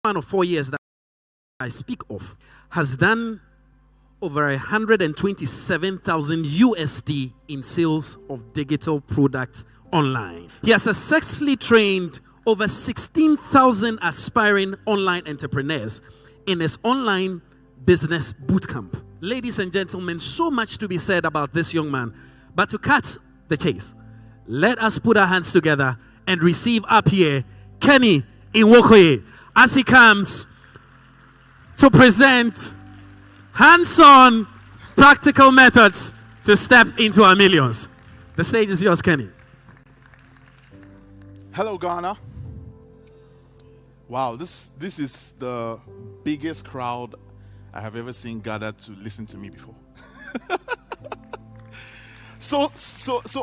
span of 4 years that I speak of has done over 127,000 USD in sales of digital products online. He has successfully trained over 16,000 aspiring online entrepreneurs in his online business bootcamp. Ladies and gentlemen, so much to be said about this young man, but to cut the chase, let us put our hands together and receive up here Kenny Inwokoye as he comes to present hands-on practical methods to step into our millions. The stage is yours, Kenny. Hello, Ghana. Wow, this is the biggest crowd I have ever seen gathered to listen to me before. So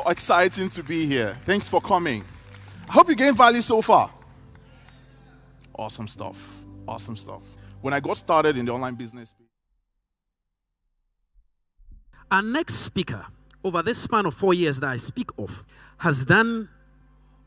exciting to be here. Thanks for coming. I hope you gained value so far. Awesome stuff. Awesome stuff. When I got started in the online business, our next speaker, over this span of 4 years that I speak of, has done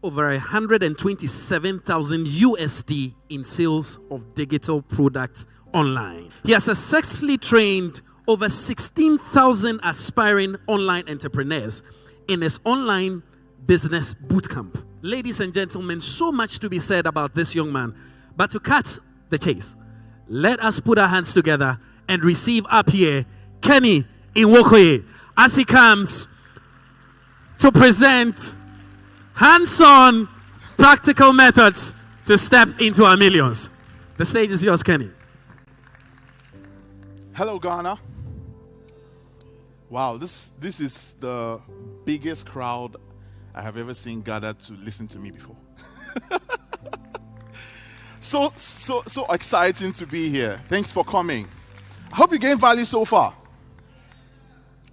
over 127,000 USD in sales of digital products online. He has successfully trained over 16,000 aspiring online entrepreneurs in his online business bootcamp. Ladies and gentlemen, so much to be said about this young man, but to cut the chase, let us put our hands together and receive up here Kenny Inwokoye as he comes to present hands-on practical methods to step into our millions. The stage is yours, Kenny. hello, Ghana. Wow, this is the biggest crowd I have ever seen gathered to listen to me before. So exciting to be here. Thanks for coming. I hope you gained value so far.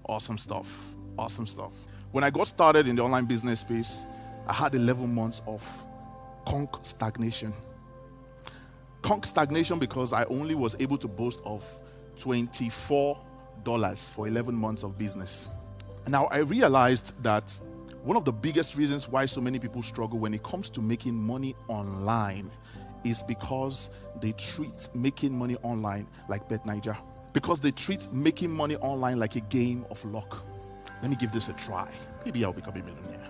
Awesome stuff. Awesome stuff. When I got started in the online business space, I had 11 months of conk stagnation. Conk stagnation because I only was able to boast of $24 for 11 months of business. Now I realized that one of the biggest reasons why so many people struggle when it comes to making money online is because they treat making money online like Bet Niger. Because they treat making money online like a game of luck. Let me give this a try. Maybe I'll become a millionaire.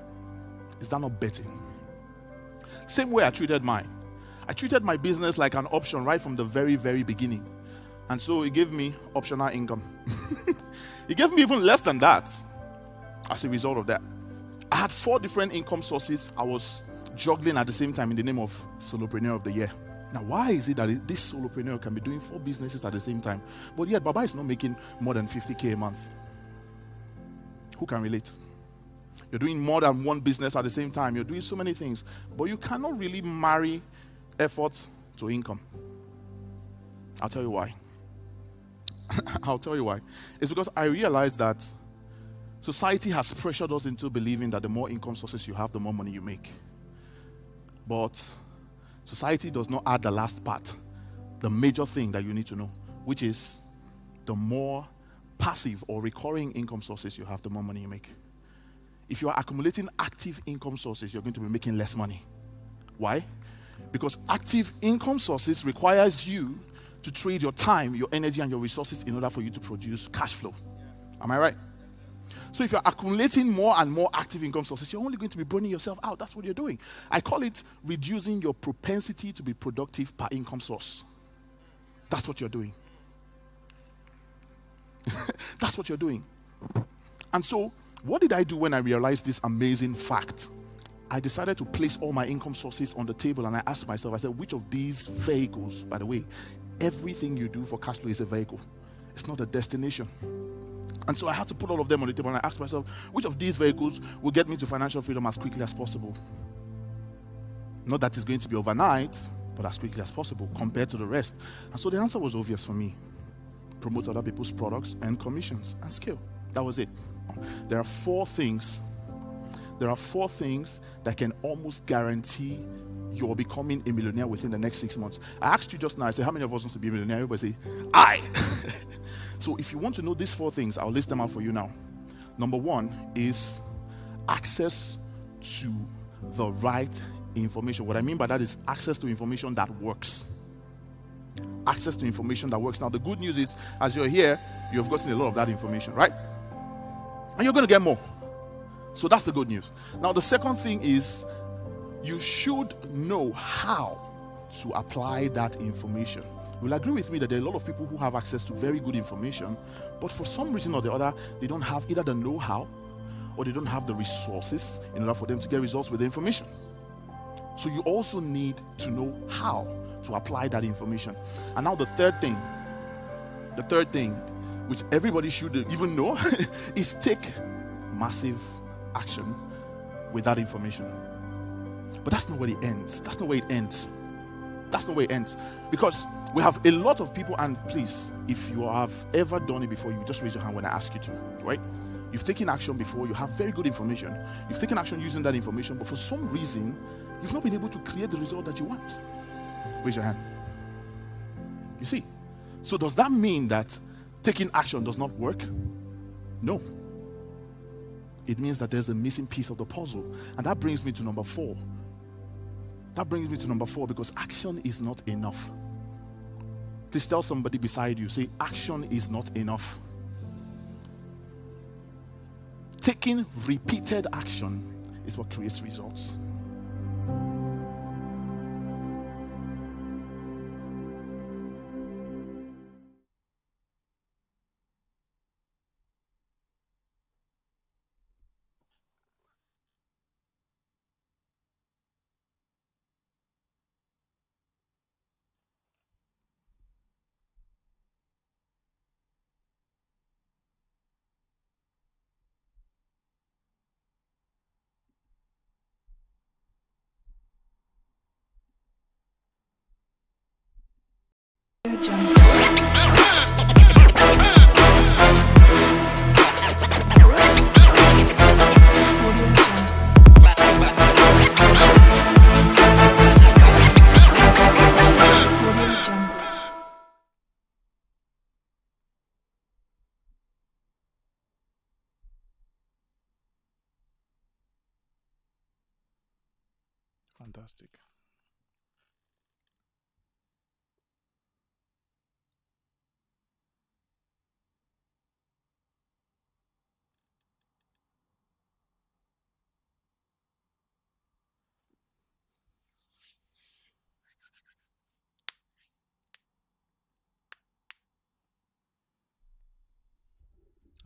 Is that not betting? Same way I treated mine. I treated my business like an option right from the very, very beginning. And so it gave me optional income. It gave me even less than that as a result of that. I had 4 different income sources I was juggling at the same time in the name of Solopreneur of the Year. Now, why is it that this solopreneur can be doing 4 businesses at the same time, but yet Baba is not making more than 50K a month? Who can relate? You're doing more than 1 business at the same time. You're doing so many things, but you cannot really marry effort to income. I'll tell you why. I'll tell you why. It's because I realized that society has pressured us into believing that the more income sources you have, the more money you make. But society does not add the last part, the major thing that you need to know, which is the more passive or recurring income sources you have, the more money you make. If you are accumulating active income sources, you're going to be making less money. Why? Because active income sources requires you to trade your time, your energy, and your resources in order for you to produce cash flow. Am I right? So if you're accumulating more and more active income sources, you're only going to be burning yourself out. That's what you're doing. I call it reducing your propensity to be productive per income source. That's what you're doing. That's what you're doing. And so, what did I do when I realized this amazing fact? I decided to place all my income sources on the table, and I asked myself, I said, which of these vehicles, by the way, everything you do for cash flow is a vehicle. It's not a destination. And so I had to put all of them on the table, and I asked myself, which of these vehicles will get me to financial freedom as quickly as possible? Not that it's going to be overnight, but as quickly as possible compared to the rest. And so the answer was obvious for me. Promote other people's products and commissions and scale. That was it. There are 4 things. There are 4 things that can almost guarantee you're becoming a millionaire within the next 6 months. I asked you just now, I said, how many of us want to be a millionaire? Everybody say, I. So if you want to know these 4 things, I'll list them out for you now. Number 1 is access to the right information. What I mean by that is access to information that works. access to information that works. Now, the good news is, as you're here, you have gotten a lot of that information, right? And you're going to get more. So that's the good news. Now, the second thing is you should know how to apply that information. You'll agree with me that there are a lot of people who have access to very good information, but for some reason or the other, they don't have either the know-how or they don't have the resources in order for them to get results with the information. So you also need to know how to apply that information. And now the third thing, which everybody should even know, is take massive action with that information. But that's not where it ends. That's not where it ends. Because we have a lot of people, and please, if you have ever done it before, you just raise your hand when I ask you to, right? You've taken action before, you have very good information. You've taken action using that information, but for some reason, you've not been able to create the result that you want. Raise your hand. You see? So does that mean that taking action does not work? No. It means that there's a missing piece of the puzzle. And that brings me to number 4. Because action is not enough. Please tell somebody beside you, say, action is not enough. Taking repeated action is what creates results. Fantastic.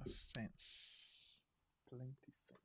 A sense. Plenty sense.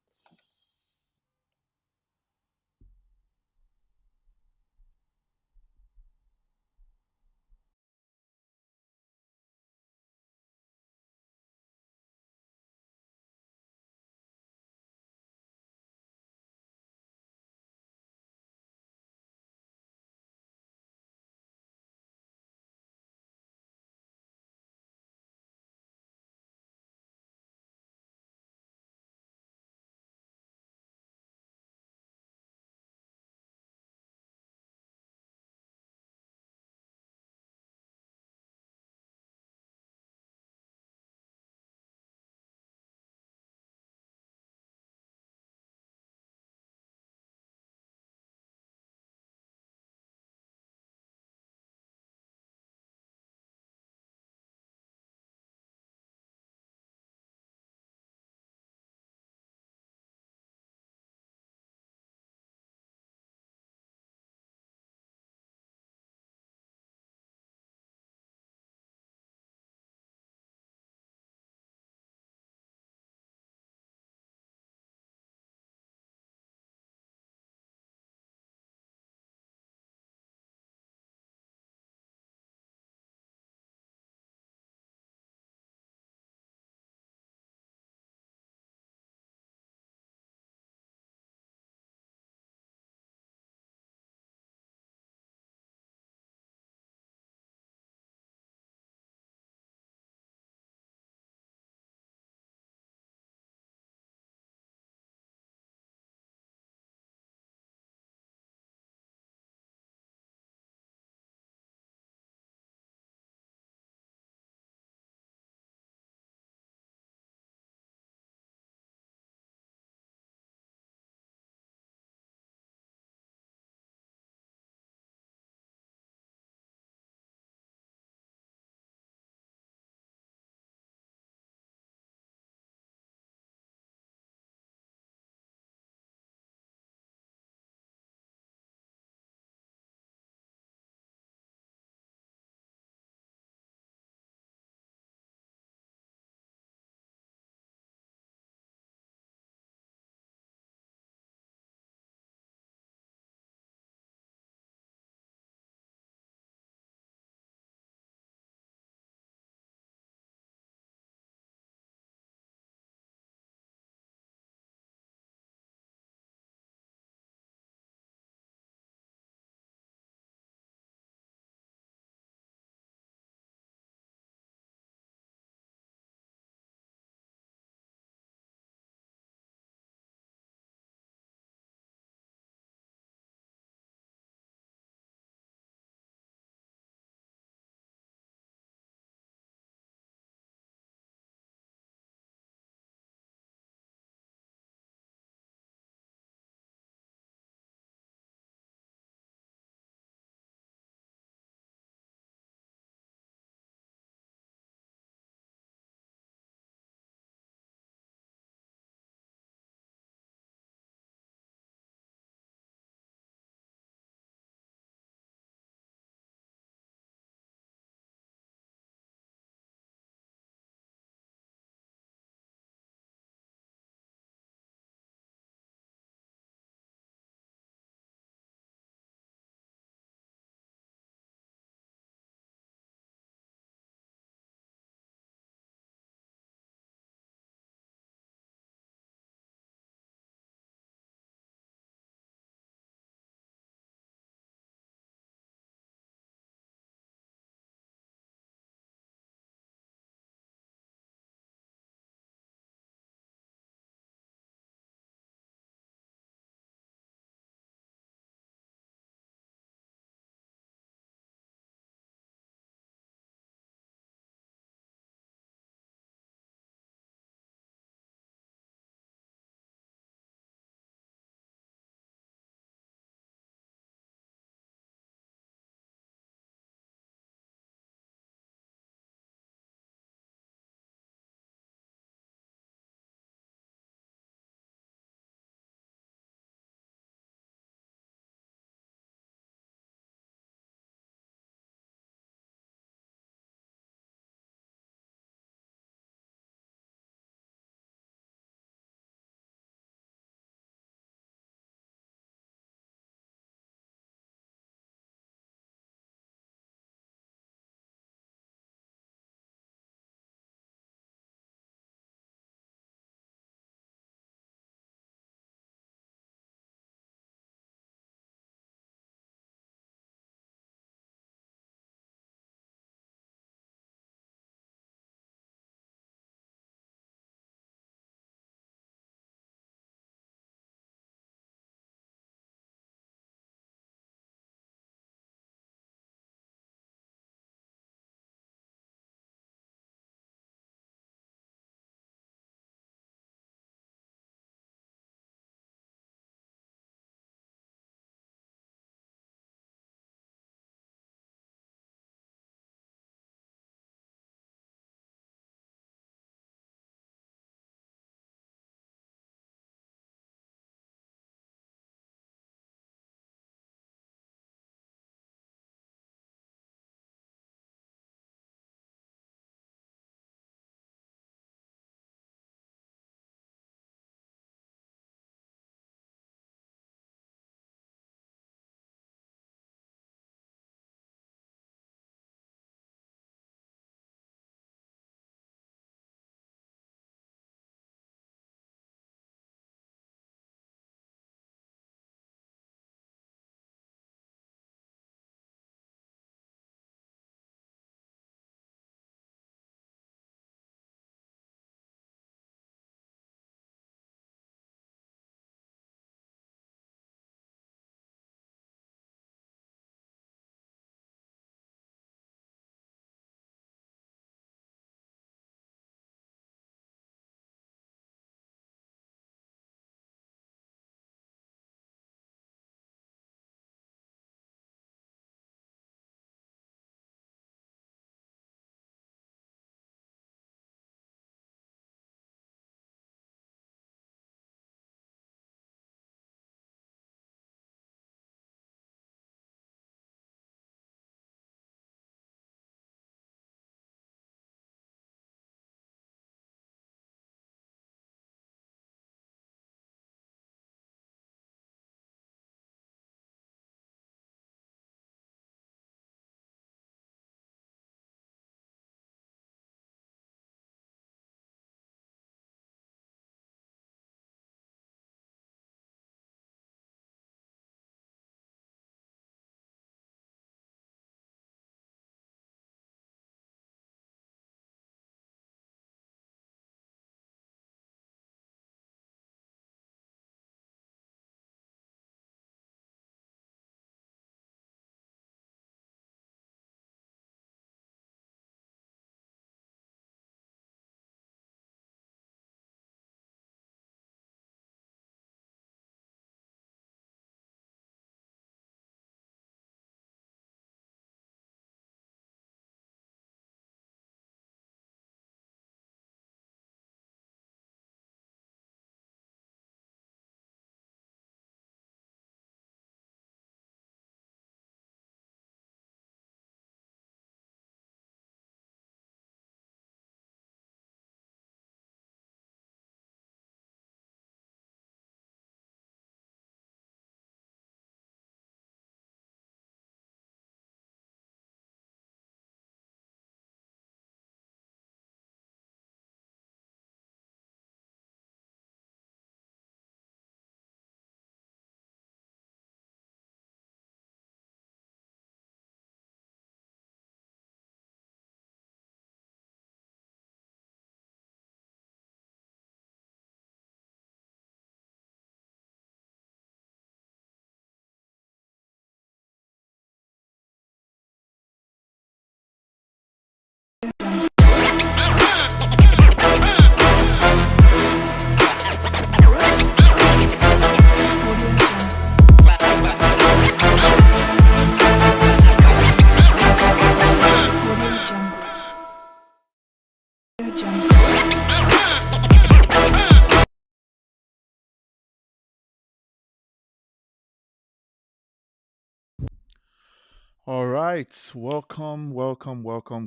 All right, welcome,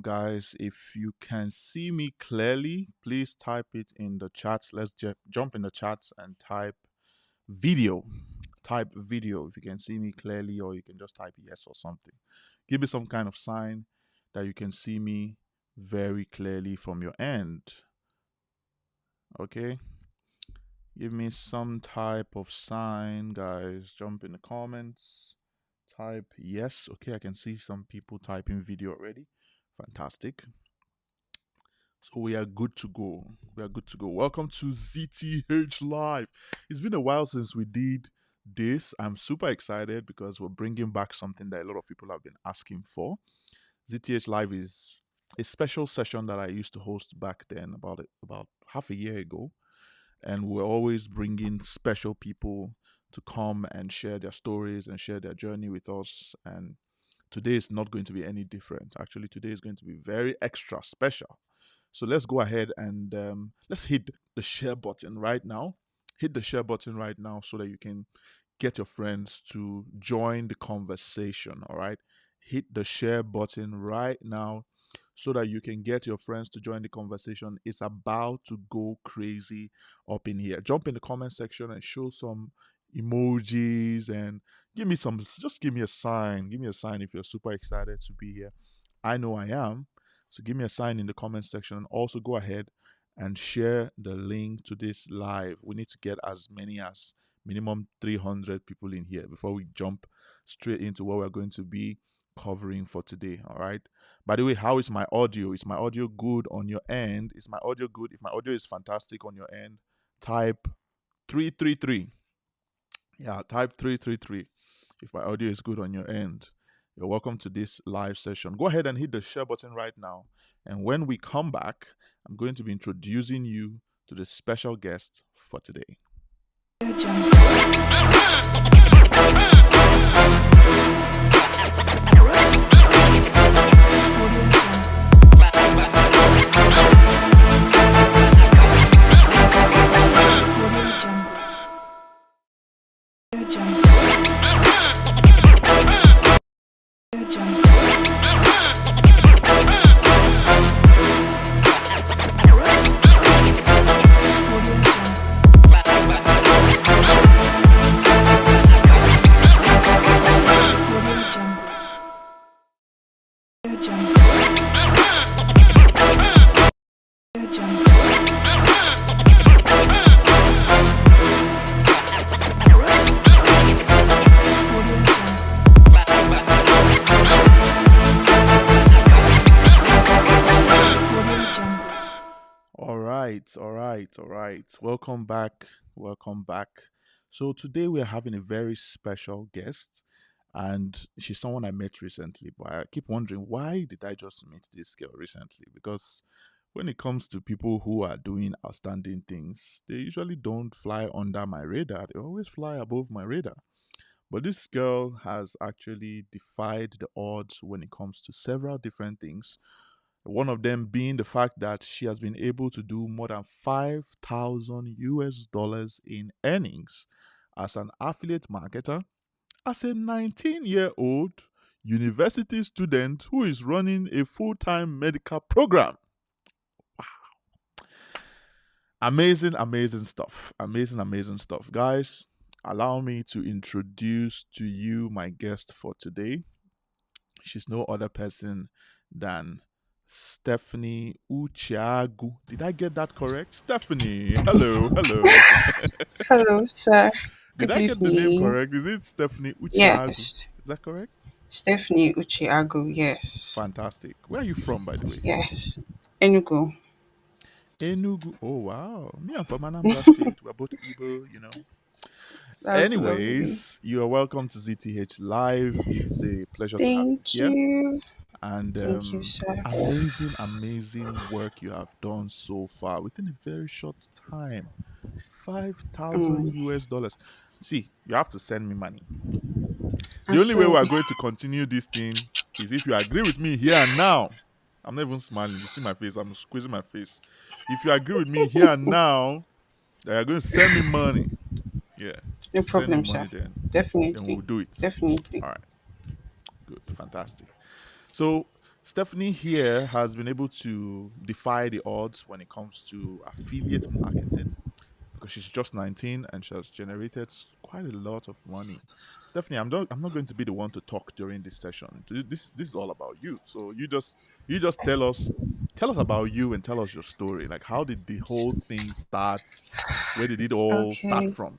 guys. If you can see me clearly, please type it in the chats. Let's jump in the chats and type video. Type video if you can see me clearly, or you can just type yes or something. Give me some kind of sign that you can see me very clearly from your end. Okay, give me some type of sign, guys. Jump in the comments. Type yes. Okay, I can see some people typing video already. Fantastic. So we are good to go. We are good to go. Welcome to ZTH Live. It's been a while since we did this. I'm super excited because we're bringing back something that a lot of people have been asking for. ZTH Live is a special session that I used to host back then, about half a year ago, and we're always bringing special people to come and share their stories and share their journey with us. And today is not going to be any different. Actually, today is going to be very extra special. So let's go ahead and let's hit the share button right now. Hit the share button right now so that you can get your friends to join the conversation. All right. Hit the share button right now so that you can get your friends to join the conversation. It's about to go crazy up in here. Jump in the comment section and show some emojis and just give me a sign. Give me a sign if you're super excited to be here. I know I am. So give me a sign in the comment section, and also go ahead and share the link to this live. We need to get as many as minimum 300 people in here before we jump straight into what we're going to be covering for today. All right. By the way, how is my audio? Is my audio good on your end? Is my audio good? If my audio is fantastic on your end, type 333. Yeah, type 333 if my audio is good on your end. You're welcome to this live session. Go ahead and hit the share button right now. And when we come back, I'm going to be introducing you to the special guest for today. All right. Welcome back. Welcome back. So today we are having a very special guest, and she's someone I met recently. But I keep wondering, why did I just meet this girl recently? Because when it comes to people who are doing outstanding things, they usually don't fly under my radar. They always fly above my radar. But this girl has actually defied the odds when it comes to several different things. One of them being the fact that she has been able to do more than 5,000 US dollars in earnings as an affiliate marketer, as a 19-year-old university student who is running a full-time medical program. Wow. Amazing stuff. Amazing stuff. Guys, allow me to introduce to you my guest for today. She's no other person than Stephanie Uchiagu. Did I get that correct? Stephanie, hello. Hello, sir. Did Good I get the name evening. correct? Is it Stephanie Uchiagu? Yes, Is that correct? Stephanie Uchiago. Yes, Fantastic. Where are you from, by the way? yes. Enugu. Enugu. Oh, wow. Me, I'm from Anambra State. We're both Igbo. That's lovely. Anyways, you are welcome to ZTH Live. It's a pleasure to have you Thank here. you. And Thank you, sir. amazing work you have done so far within a very short time. 5,000 Mm, US dollars. See, you have to send me money. The and only way we so, are going to continue this thing is if you agree with me here and now. I'm not even smiling. You see my face. I'm squeezing my face. If you agree with me here and now, that you're going to send me money. Yeah. no Send me problem, money sir. then. Then Definitely. we'll do it. Definitely. All right. Good. Fantastic. So Stephanie here has been able to defy the odds when it comes to affiliate marketing because she's just 19 and she has generated quite a lot of money. Stephanie, I'm not going to be the one to talk during this session. This is all about you. So you just tell us about you and tell us your story. Like, how did the whole thing start? Where did it all start Okay. from?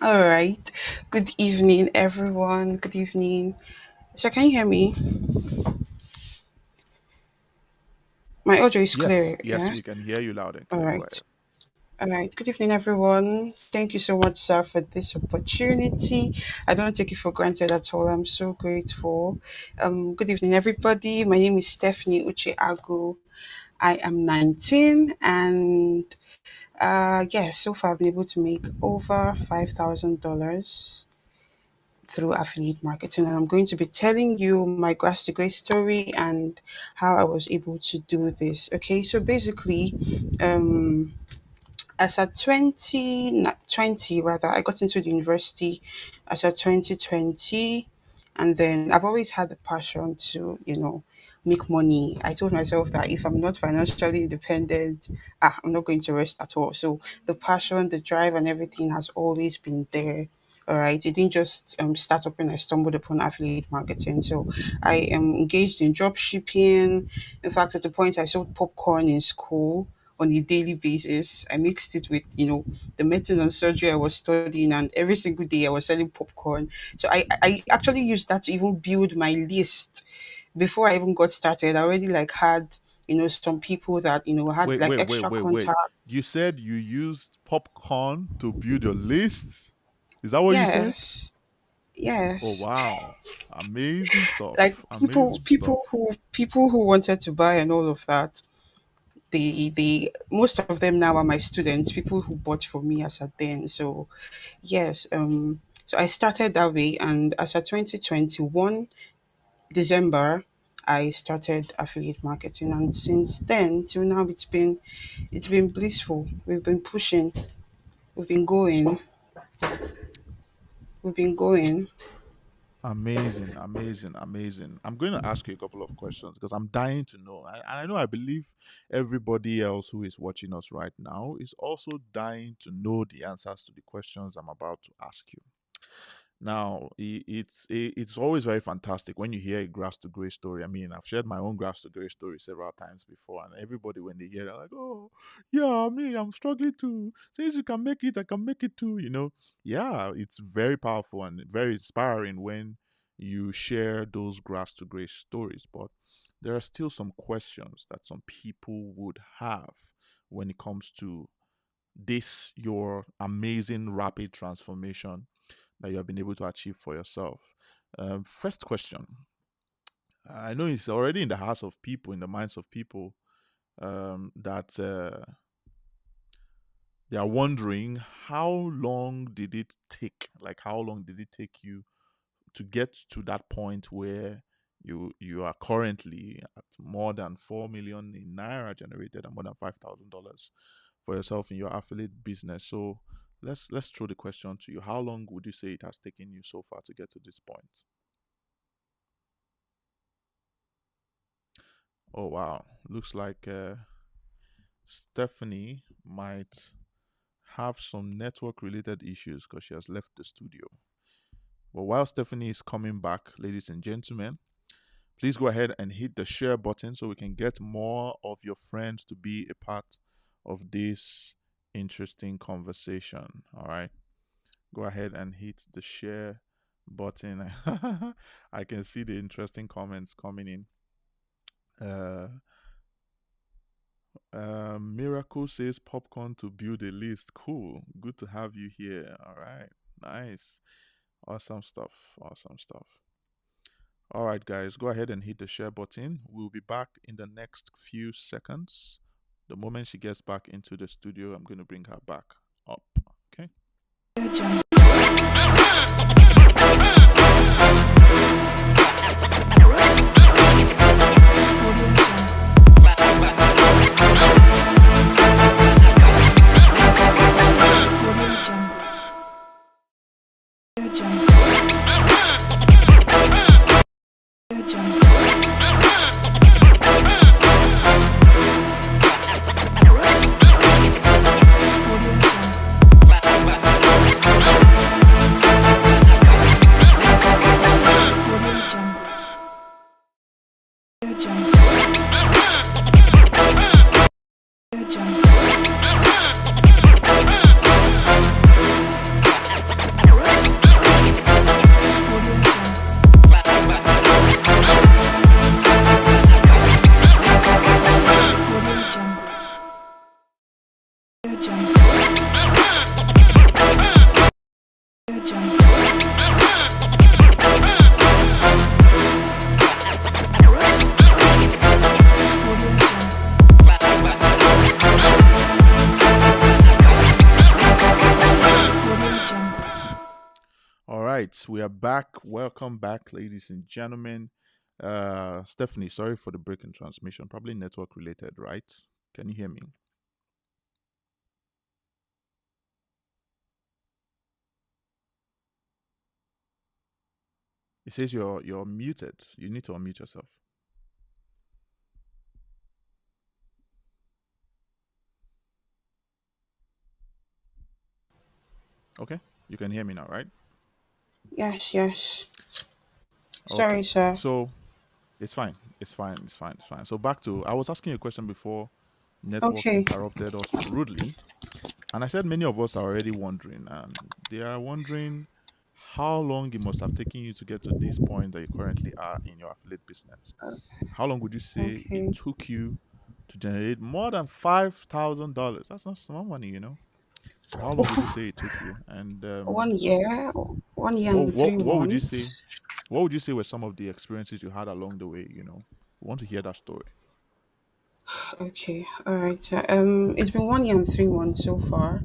All right. Good evening, everyone. Good evening. So, can you hear me? My audio is Yes, clear. yes, Yeah. we can hear you loud and All clear. Go right. ahead. All right. Good evening, everyone. Thank you so much, sir, for this opportunity. I don't take it for granted at all. I'm so grateful. Good evening, everybody. My name is Stephanie Uche Agu. I am 19, and yeah, so far I've been able to make over $5,000 through affiliate marketing. And I'm going to be telling you my grass to grace story and how I was able to do this. Okay, so basically, um, as at 2020, rather, I got into the university as at 2020, and then I've always had the passion to, make money. I told myself that if I'm not financially independent, I'm not going to rest at all. So the passion, the drive, and everything has always been there. All right, it didn't just start up when I stumbled upon affiliate marketing. So I am engaged in drop shipping. In fact, at the point I sold popcorn in school on a daily basis. I mixed it with, the medicine and surgery I was studying, and every single day I was selling popcorn. So I actually used that to even build my list before I even got started. I already like had, some people that, had Wait, like wait, wait, extra wait, wait. contact. You said you used popcorn to build your lists? Is that what you said? Yes. Oh Yes. wow. Amazing Like stuff. people Amazing stuff. people who people who wanted to buy and all of that. They most of them now are my students, people who bought for me as at then. So yes, so I started that way, and as of 2021 December, I started affiliate marketing, and since then till now, it's been blissful. We've been pushing, we've been going, we've been going. Amazing, amazing, amazing. I'm going to ask you a couple of questions because I'm dying to know. I know I believe everybody else who is watching us right now is also dying to know the answers to the questions I'm about to ask you. Now, it's always very fantastic when you hear a grass to gray story. I mean, I've shared my own grass to gray story several times before, and everybody when they hear it, like, "Oh, yeah, me, I'm struggling too. Since you can make it, I can make it too." Yeah, it's very powerful and very inspiring when you share those grass to gray stories. But there are still some questions that some people would have when it comes to this your amazing rapid transformation that you have been able to achieve for yourself. First question. I know it's already in the hearts of people, in the minds of people, that they are wondering how long did it take? Like, how long did it take you to get to that point where you are currently at more than 4 million in naira generated and more than $5,000 for yourself in your affiliate business? So let's throw the question to you. How long would you say it has taken you so far to get to this point? Oh wow, looks like Stephanie might have some network related issues because she has left the studio. But while Stephanie is coming back, ladies and gentlemen, please go ahead and hit the share button so we can get more of your friends to be a part of this interesting conversation. All right. Go ahead and hit the share button. I can see the interesting comments coming in. Uh, Miracle says popcorn to build a list. Cool. Good to have you here. All right. Nice. Awesome stuff. Awesome stuff. All right, guys, go ahead and hit the share button. We'll be back in the next few seconds. The moment she gets back into the studio, I'm going to bring her back up. Okay. Audio Jungle. Audio Jungle. Audio Jungle. Audio Jungle. Audio Jungle. Audio Jungle. Audio Jungle. Audio Jungle. Audio Jungle. All right, we are back. Welcome back, ladies and gentlemen. Stephanie, sorry for the break in transmission. Probably network related, right? Can you hear me? It says you're muted. You need to unmute yourself. Okay, you can hear me now, right? Yes, yes. Okay. Sorry, sir. So it's fine. It's fine. It's fine. It's fine. So back to I was asking you a question before network Okay. interrupted us rudely. And I said many of us are already wondering, and they are wondering how long it must have taken you to get to this point that you currently are in your affiliate business. How long would you say it Okay. took you to generate more than $5,000? That's not small money, you know. So how long would you say it took you? And 1 year, 1 year and three what would you say? months. What would you say were some of the experiences you had along the way? We want to hear that story. Okay, all right. It's been 1 year and 3 months so far.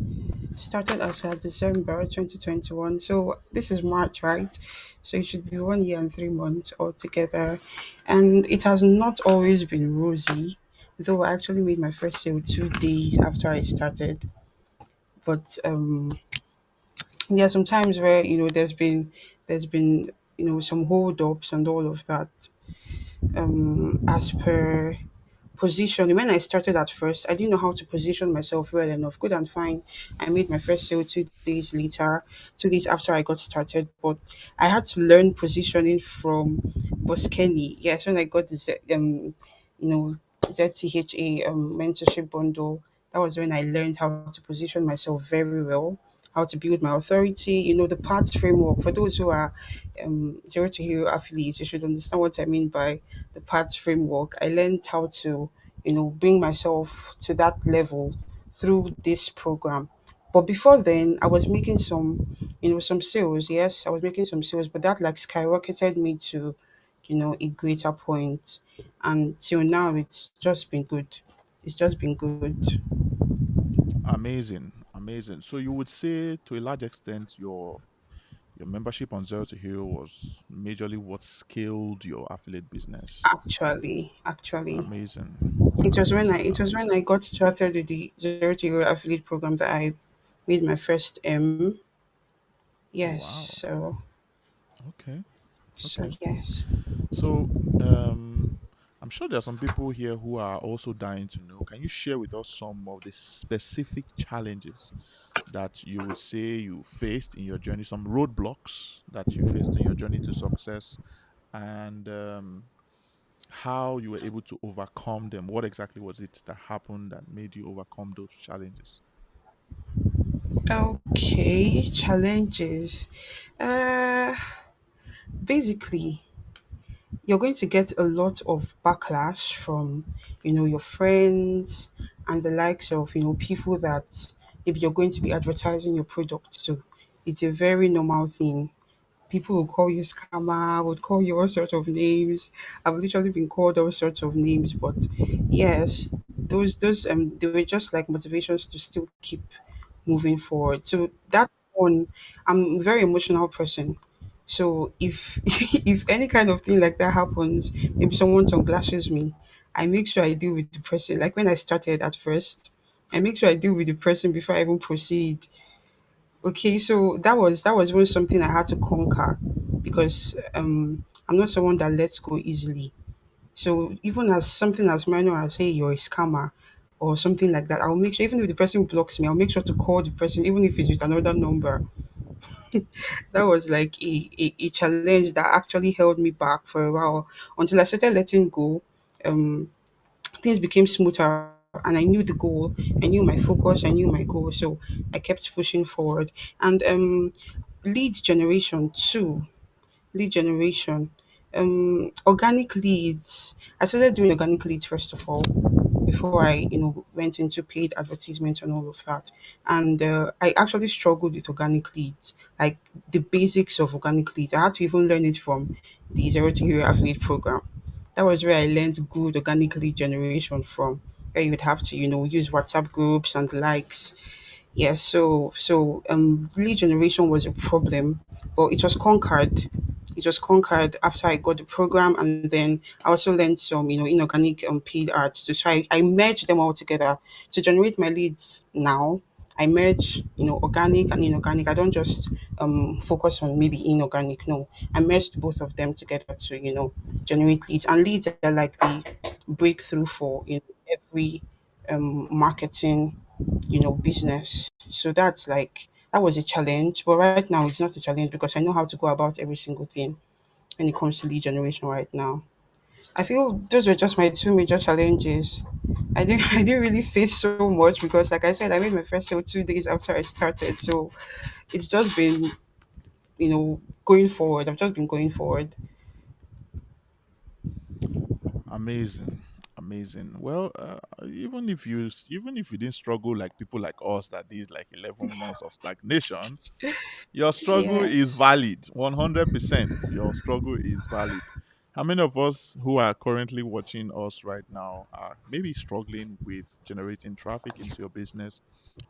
Started as December 2021. So this is March, right? So it should be 1 year and 3 months altogether. And it has not always been rosy, though I actually made my first sale 2 days after I started. But there are some times where there's been some hold ups and all of that. As per position, when I started at first, I didn't know how to position myself well enough. Good and fine. I made my first sale 2 days later, 2 days after I got started, but I had to learn positioning from Boss Kenny. Yes, when I got you know, ZTHA mentorship bundle, that was when I learned how to position myself very well, how to build my authority, the parts framework. For those who are zero to hero affiliates, you should understand what I mean by the parts framework. I learned how to, bring myself to that level through this program. But before then, I was making some sales. Yes, I was making some sales, but that like skyrocketed me to, a greater point. And till now, it's just been good. It's just been good. Amazing, amazing. So you would say to a large extent your membership on Zero to Hero was majorly what scaled your affiliate business. Actually, Amazing, it was when I amazing, it was when I amazing. got started with the Zero to Hero affiliate program that I made my first Oh yes. wow. Okay, So okay. yes. So um I'm sure there are some people here who are also dying to know. Can you share with us some of the specific challenges that you would say you faced in your journey, some roadblocks that you faced in your journey to success, and how you were able to overcome them? What exactly was it that happened that made you overcome those challenges? Okay, challenges. Uh, Basically, you're going to get a lot of backlash from, your friends and the likes of, people that if you're going to be advertising your product to, it's a very normal thing. People will call you scammer, would call you all sorts of names. I've literally been called all sorts of names, but yes, those they were just like motivations to still keep moving forward. So that one, I'm a very emotional person. So if if any kind of thing like that happens, maybe someone sunglasses me, I make sure I deal with the person. Like when I started at first, I make sure I deal with the person before I even proceed. Okay, so that was even something I had to conquer because I'm not someone that lets go easily. So even as something as minor as say you're a scammer or something like that, I'll make sure even if the person blocks me, I'll make sure to call the person even if it's with another number. That was like a challenge that actually held me back for a while until I started letting go. Um, Things became smoother and I knew the goal. I knew my focus. I knew my goal. So I kept pushing forward. And lead generation too. Lead generation. Organic leads. I started doing organic leads first of all before I, went into paid advertisements and all of that. And I actually struggled with organic leads, like the basics of organic leads. I had to even learn it from the Zero to Hero Affiliate program. That was where I learned good organic lead generation from, where you would have to, use WhatsApp groups and the likes. Yes, lead generation was a problem, but it was conquered. It was conquered after I got the program, and then I also learned some, inorganic paid ads too. So I merged them all together to generate my leads now. I merge, organic and inorganic. I don't just focus on maybe inorganic. No, I merged both of them together to, generate leads. And leads are like the breakthrough for every marketing business. So that was a challenge. But right now it's not a challenge because I know how to go about every single thing when it comes to lead generation right now. I feel those were just my two major challenges. I didn't really face so much because like I said, I made my first sale 2 days after I started. So it's just been, going forward. I've just been going forward. Amazing, amazing. Well, even if you didn't struggle like people like us that did like 11 months of stagnation, your struggle is Yes. valid. 100%. Your struggle is valid. How many of us who are currently watching us right now are maybe struggling with generating traffic into your business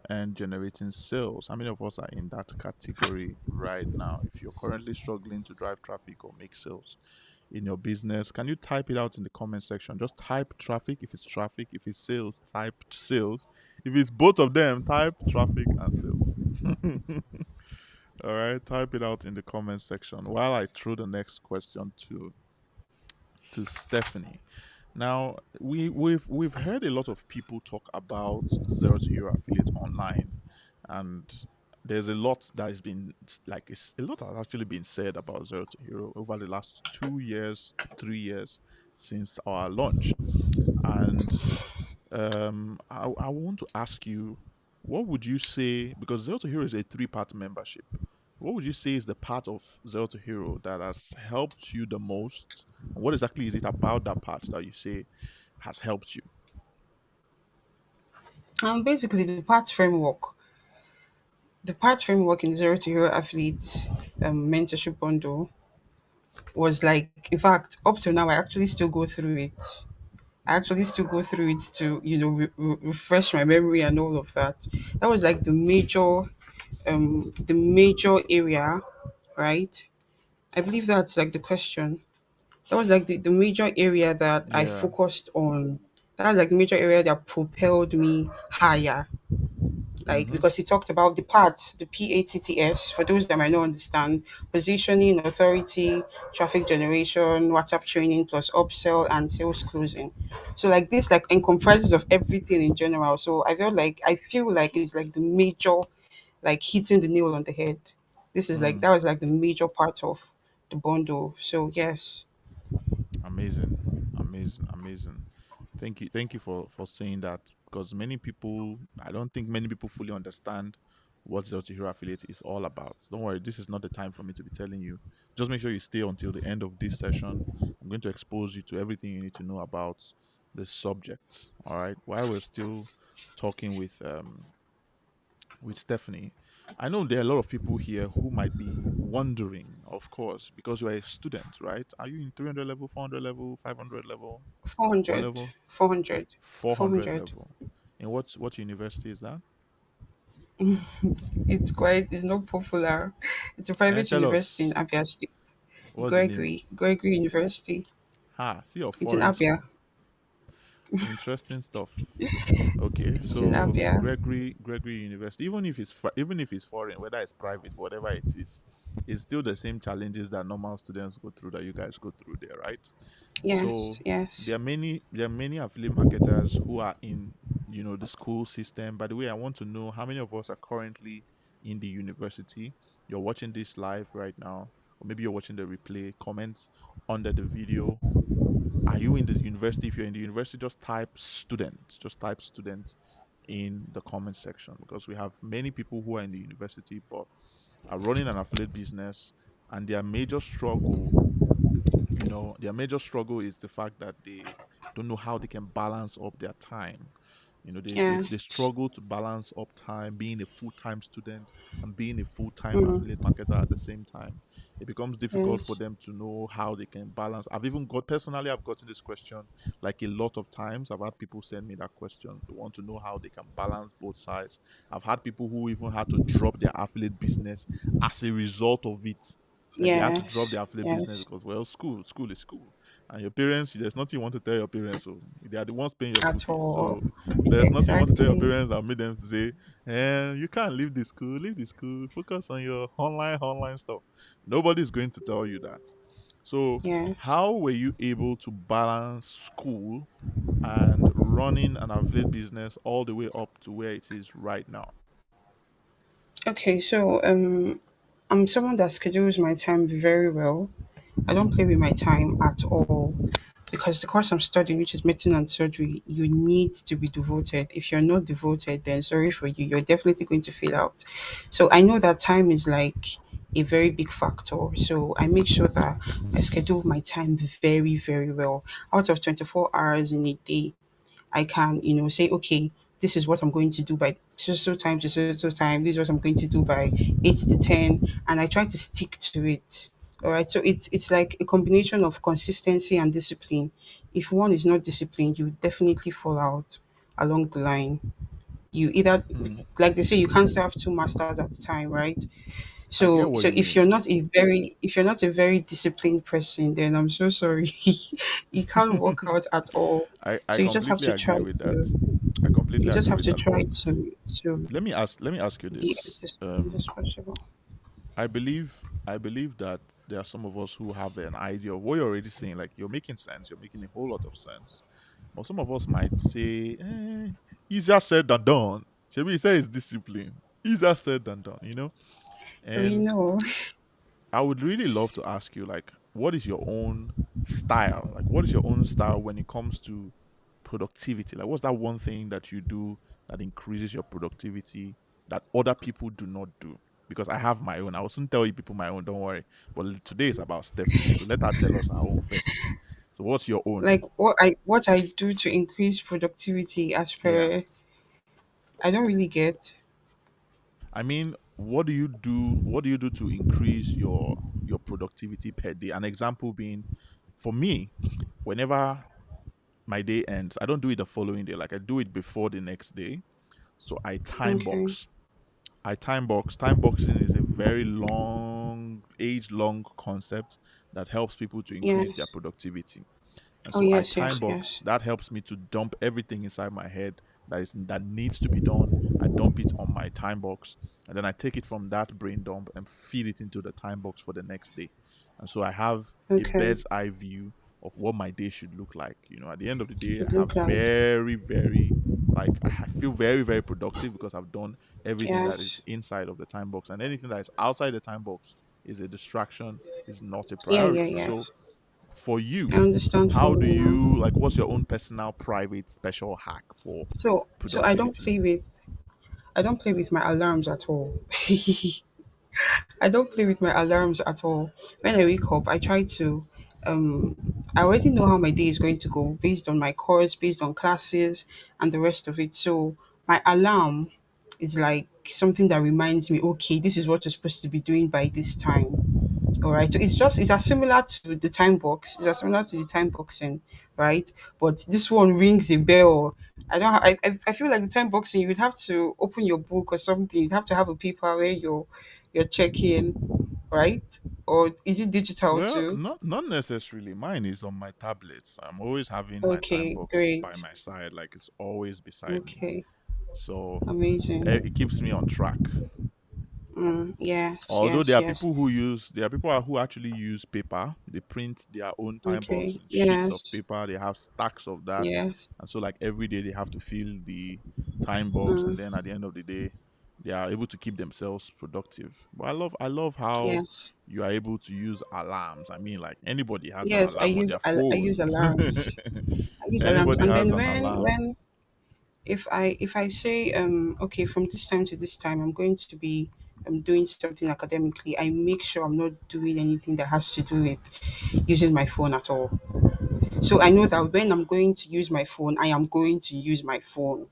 and generating sales? How many of us are in that category right now? If you're currently struggling to drive traffic or make sales in your business, can you type it out in the comment section? Just type traffic if it's traffic. If it's sales, type sales. If it's both of them, type traffic and sales. All right, type it out in the comment section while I throw the next question to Stephanie. Now, we've heard a lot of people talk about zero to hero affiliate online, and there's a lot that has been a lot has actually been said about zero to hero over the last 2 years to 3 years since our launch. And I want to ask you, what would you say, because Zero to Hero is a three-part membership, what would you say is the part of Zero to Hero that has helped you the most? And what exactly is it about that part that you say has helped you? Basically the part framework in Zero to Hero Athlete mentorship bundle was like, in fact, up to now, I actually still go through it. I actually still go through it to, refresh my memory and all of that. That was like the major area, right? I believe that's like the question. That was like the major area that I Yeah. focused on. That was like the major area that propelled me higher, like Mm-hmm. because he talked about the parts, the PATTS, for those that might not understand: positioning, authority, traffic generation, WhatsApp training, plus upsell and sales closing. So like this like encompasses of everything in general. So I feel like it's like the major, like hitting the nail on the head. This is like Mm. that was like the major part of the bundle. So yes. Amazing, amazing, amazing. Thank you for saying that, because many people, I don't think many people fully understand what Zero to Hero Affiliate is all about. Don't worry, this is not the time for me to be telling you. Just make sure you stay until the end of this session. I'm going to expose you to everything you need to know about the subject. All right, while we're still talking with Stephanie, I know there are a lot of people here who might be wondering, of course, because you're a student, right? Are you in 300 level, 400 level, 500 level? What 400, level? 400, 400 400. level. In what university is that? It's not popular. It's a private Tell university in us. Abia State. What's the name? Gregory University. Ha, see your It's in foreign Abia. school. Interesting stuff. Okay, It's in so Abia. Gregory University, even if it's foreign, whether it's private, whatever it is, it's still the same challenges that normal students go through that you guys go through there, right? Yes, So yes. there are many affiliate marketers who are in the school system. By the way, I want to know how many of us are currently in the university, you're watching this live right now, or maybe you're watching the replay, comment under the video. Are you in the university? If you're in the university, just type student. Just type student in the comment section, because we have many people who are in the university but are running an affiliate business, and their major struggle, their major struggle is the fact that they don't know how they can balance up their time. Yeah. They struggle to balance up time, being a full-time student and being a full-time affiliate Mm. marketer at the same time. It becomes difficult for Yes. them to know how they can balance. I've gotten this question like a lot of times. I've had people send me that question. They want to know how they can balance both sides. I've had people who even had to drop their affiliate business as a result of it. Like they had to drop Yes. their affiliate business Yes. because, well, school is school, and your parents, there's nothing you want to tell your parents. So they are the ones paying your school At fees. all. So there's nothing you want to tell your Exactly. parents that made them to say, you can't leave the school, focus on your online stuff. Nobody's going to tell you that. So Yes. how were you able to balance school and running an affiliate business all the way up to where it is right now? Okay, so I'm someone that schedules my time very well. I don't play with my time at all because the course I'm studying, which is medicine and surgery, you need to be devoted. If you're not devoted, then sorry for you. You're definitely going to fail out. So I know that time is like a very big factor. So I make sure that I schedule my time very, very well. Out of 24 hours in a day, I can, say, okay, this is what I'm going to do by so time to so time. This is what I'm going to do by 8 to 10, and I try to stick to it. All right. So it's like a combination of consistency and discipline. If one is not disciplined, you definitely fall out along the line. You either, Hmm. like they say, you can't serve two masters at a time, right? I get So what so you mean. if you're not a very disciplined person, then I'm so sorry. You can't work out at all. I So you just have completely to agree try with that. to I completely you just agree have with to that. But try to let me ask you be this. as disciplined as possible. I believe that there are some of us who have an idea of what you're already saying. Like you're making sense. You're making a whole lot of sense. But some of us might say, easier said than done. Should say it's discipline. Easier said than done, We And know. I would really love to ask you, like, what is your own style? Like, what is your own style when it comes to productivity? Like, what's that one thing that you do that increases your productivity that other people do not do? Because I have my own. I will soon tell you people my own, don't worry. But today is about Stephanie. So let her tell us our own first. So, what's your own? Like what I do to increase productivity as Yeah. per I don't really get. I mean, what do you do? What do you do to increase your productivity per day? An example being, for me, whenever my day ends, I don't do it the following day. Like I do it before the next day. So I time Okay. box. I time box. Time boxing is a very long, age long concept that helps people to increase their Yes. productivity. And Oh so I yes, time yes, box. yes. That helps me to dump everything inside my head that needs to be done. I dump it on my time box, and then I take it from that brain dump and feed it into the time box for the next day. And so I have a Okay. bird's eye view of what my day should look like. At the end of the day, I Should have look like. very, very I feel very, very productive because I've done everything that is Yes. inside of the time box, and anything that is outside the time box is a distraction, is not a Yeah, yeah, priority. So yes. for I you, understand how do fully you now. like what's your own personal private special hack for So productivity? I don't play with my alarms at all. I don't play with my alarms at all. When I wake up, I try to I already know how my day is going to go based on my course, based on classes and the rest of it. So my alarm is like something that reminds me, okay, this is what you're supposed to be doing by this time. All right. So it's as similar to the time box. It's as similar to the time boxing, right? But this one rings a bell. I don't. I feel like the time boxing, you would have to open your book or something. You'd have to have a paper where you're checking, right? Or is it digital Well, too? not necessarily. Mine is on my tablets. I'm always having my time Okay, box by great. my side, like it's always beside me. Okay, So it amazing. keeps me on track. Yes, Although yes, yes. there are people who actually use paper. They print their own time box Okay, in sheets of yes, paper. They have stacks of that, yes. and so like every day they have to fill the time box, and Mm, then at the end of the day, they are able to keep themselves productive. But I love how Yes. you are able to use alarms. I mean, like anybody has an Yes, alarm on their I phone. use alarms. I use alarms, Anybody and has then an alarm. when if I say okay, from this time to this time I'm going to be doing something academically, I make sure I'm not doing anything that has to do with using my phone at all. So I know that when I'm going to use my phone, I am going to use my phone.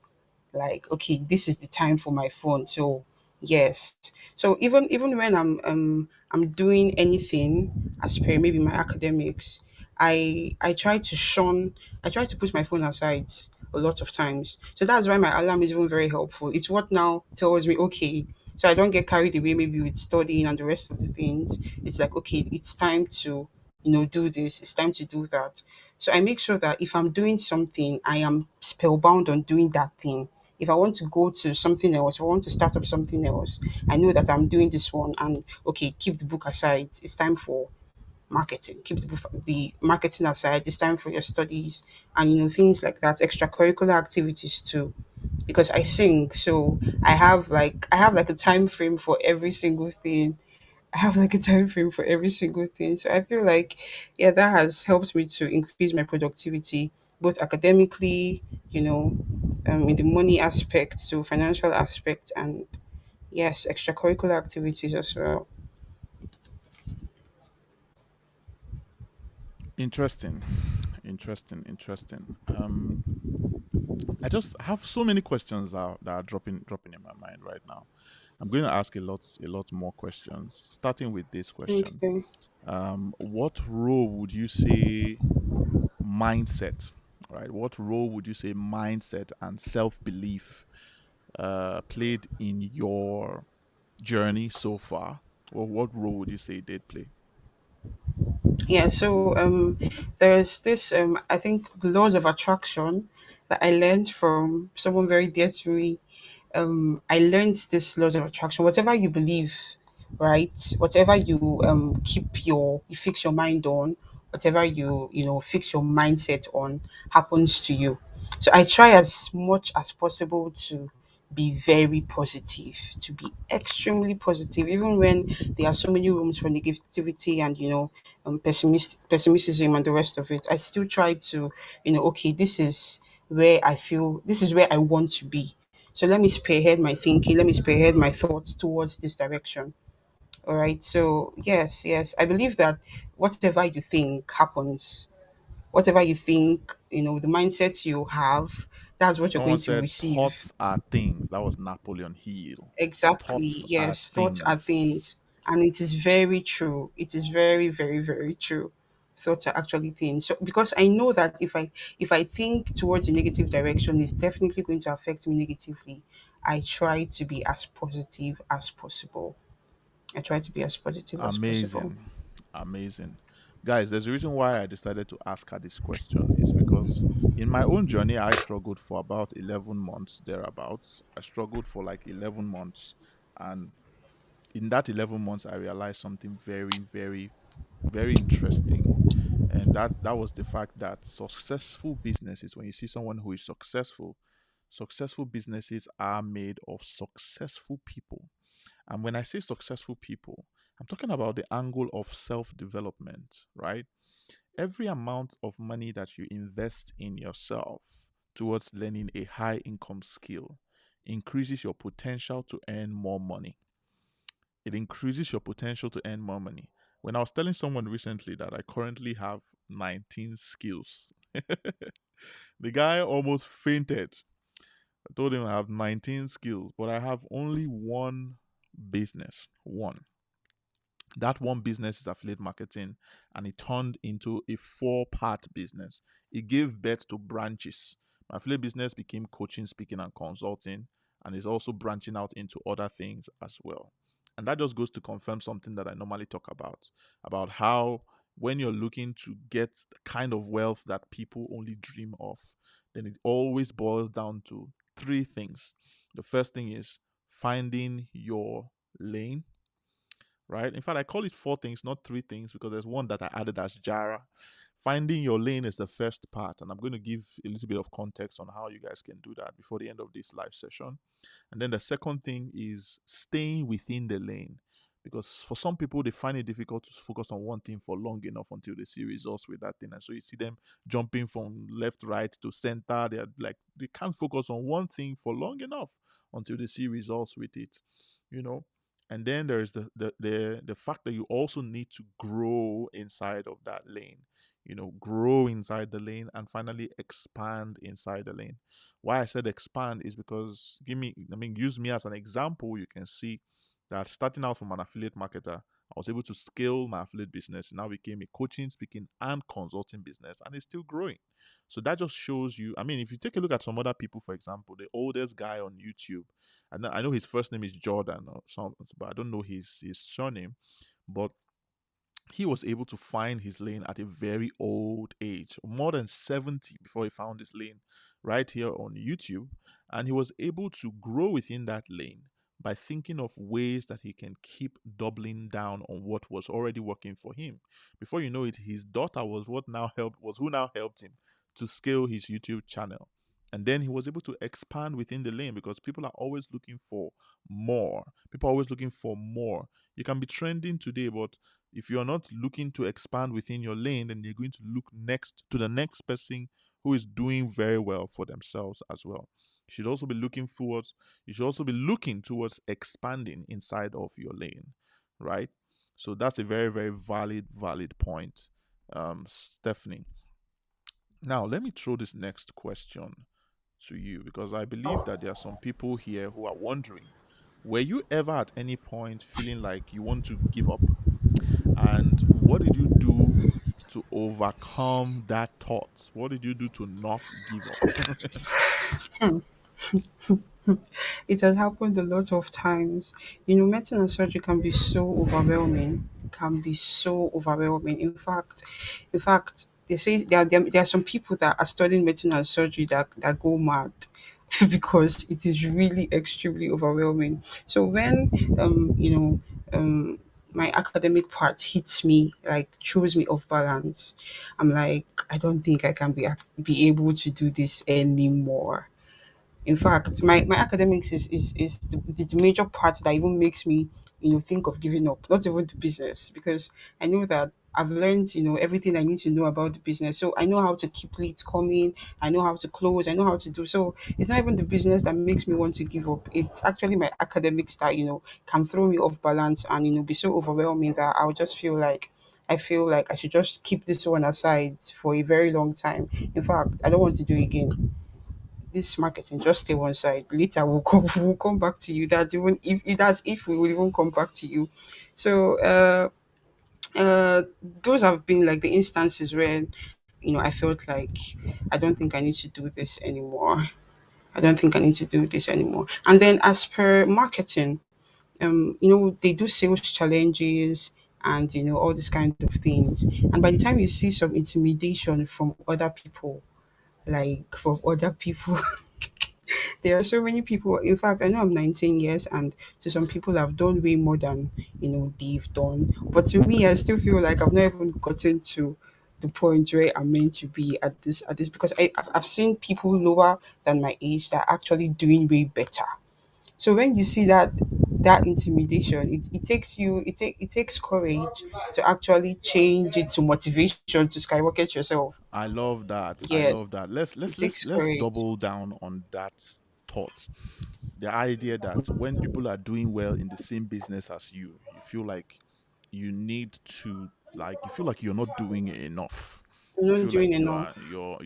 Like, okay, this is the time for my phone. So yes. So even when I'm doing anything as per maybe my academics, I try to shun I try to put my phone aside a lot of times. So that's why my alarm is even very helpful. It's what now tells me, okay, so I don't get carried away maybe with studying and the rest of the things. It's like, okay, it's time to, do this, it's time to do that. So I make sure that if I'm doing something, I am spellbound on doing that thing. If I want to go to something else, if I want to start up something else, I know that I'm doing this one, and okay, keep the book aside. It's time for marketing. Keep the marketing aside. It's time for your studies and things like that. Extracurricular activities too, because I sing, so I have like a time frame for every single thing. I have like a time frame for every single thing. So I feel like, yeah, that has helped me to increase my productivity, both academically, in the money aspect, so financial aspect, and yes, extracurricular activities as well. Interesting. Interesting. I just have so many questions that are dropping in my mind right now. I'm going to ask a lot more questions. Starting with this question: Okay. what role would you say mindset, right? What role would you say mindset and self belief played in your journey so far? Or what role would you say it did play? Yeah, so there's this I think the laws of attraction that I learned from someone very dear to me. I learned this laws of attraction. Whatever you believe, right? Whatever you fix your mind on, whatever you fix your mindset on happens to you. So I try as much as possible to be very positive, to be extremely positive, even when there are so many rooms for negativity and pessimism and the rest of it. I still try to, okay, this is where I want to be. So let me spearhead my thinking, let me spearhead my thoughts towards this direction. All right. So yes, I believe that whatever you think happens. Whatever you think, the mindset you have, that's what you're Someone going to said receive. thoughts are things. That was Napoleon Hill. Exactly. Thoughts are Yes. Thoughts are things. things. And it is very true. It is very, very, very true. Thoughts are actually things. So because I know that if I think towards a negative direction, it's definitely going to affect me negatively. I try to be as positive as possible. I try to be as positive as possible. Amazing. Amazing. Guys, there's a reason why I decided to ask her this question is because in my own journey, I struggled for about 11 months thereabouts. I struggled for like 11 months. And in that 11 months, I realized something very, very, very interesting. And that was the fact that successful businesses, when you see someone who is successful, successful businesses are made of successful people. And when I say successful people, I'm talking about the angle of self development, right? Every amount of money that you invest in yourself towards learning a high income skill increases your potential to earn more money. It increases your potential to earn more money. When I was telling someone recently that I currently have 19 skills, the guy almost fainted. I told him I have 19 skills, but I have only one business. One. That one business is affiliate marketing, and it turned into a four-part business. It gave birth to branches. My affiliate business became coaching, speaking, and consulting, and is also branching out into other things as well. And that just goes to confirm something that I normally talk about how when you're looking to get the kind of wealth that people only dream of, then it always boils down to three things. The first thing is finding your lane, right? In fact, I call it four things, not three things, because there's one that I added as Jara. Finding your lane is the first part, and I'm going to give a little bit of context on how you guys can do that before the end of this live session. And then the second thing is staying within the lane. Because for some people, they find it difficult to focus on one thing for long enough until they see results with that thing. And so you see them jumping from left, right to center. They're like, they can't focus on one thing for long enough until they see results with it, you know. And then there's the fact that you also need to grow inside of that lane, grow inside the lane and finally expand inside the lane. Why I said expand is because use me as an example. You can see that starting out from an affiliate marketer, I was able to scale my affiliate business. Now became a coaching, speaking, and consulting business, and it's still growing. So that just shows you. I mean, if you take a look at some other people, for example, the oldest guy on YouTube, I know his first name is Jordan or something, but I don't know his surname. But he was able to find his lane at a very old age, more than 70 before he found his lane right here on YouTube. And he was able to grow within that lane by thinking of ways that he can keep doubling down on what was already working for him. Before you know it, his daughter was who now helped him to scale his YouTube channel. And then he was able to expand within the lane because people are always looking for more. People are always looking for more. You can be trending today, but if you're not looking to expand within your lane, then you're going to look next to the next person who is doing very well for themselves as well. You should also be looking towards expanding inside of your lane, right? So that's a very, very valid point, Stephanie. Now, let me throw this next question to you because I believe that there are some people here who are wondering, were you ever at any point feeling like you want to give up? And what did you do to overcome that thought? What did you do to not give up? It has happened a lot of times. Medicine and surgery can be so overwhelming. Can be so overwhelming. In fact, they say there are some people that are studying medicine and surgery that go mad because it is really extremely overwhelming. So when my academic part hits me, like throws me off balance, I'm like, I don't think I can be able to do this anymore. In fact, my academics is the major part that even makes me, think of giving up, not even the business, because I know that I've learned, everything I need to know about the business. So I know how to keep leads coming, I know how to close, I know how to do. So it's not even the business that makes me want to give up. It's actually my academics that, can throw me off balance and, be so overwhelming that I'll just feel like I should just keep this one aside for a very long time. In fact, I don't want to do it again. This marketing, just stay one side. Later we'll come we'll come back to you. That's even if we will even come back to you. So those have been like the instances where I felt like I don't think I need to do this anymore. I don't think I need to do this anymore. And then as per marketing, they do sales challenges and all these kind of things. And by the time you see some intimidation from other people, like from other people there are so many people. In fact, I know I'm 19 years, and to some people, I've done way more than they've done. But to me, I still feel like I've not even gotten to the point where I'm meant to be at this because I've seen people lower than my age that are actually doing way better. So when you see that intimidation, it takes courage to actually change it to motivation to skyrocket yourself. I love that. I love Yes, that. Let's it let's let's takes let's courage. double down on that thought. The idea that when people are doing well in the same business as you feel like you need to, like, you feel like you're not doing enough. You You're not feel doing like enough.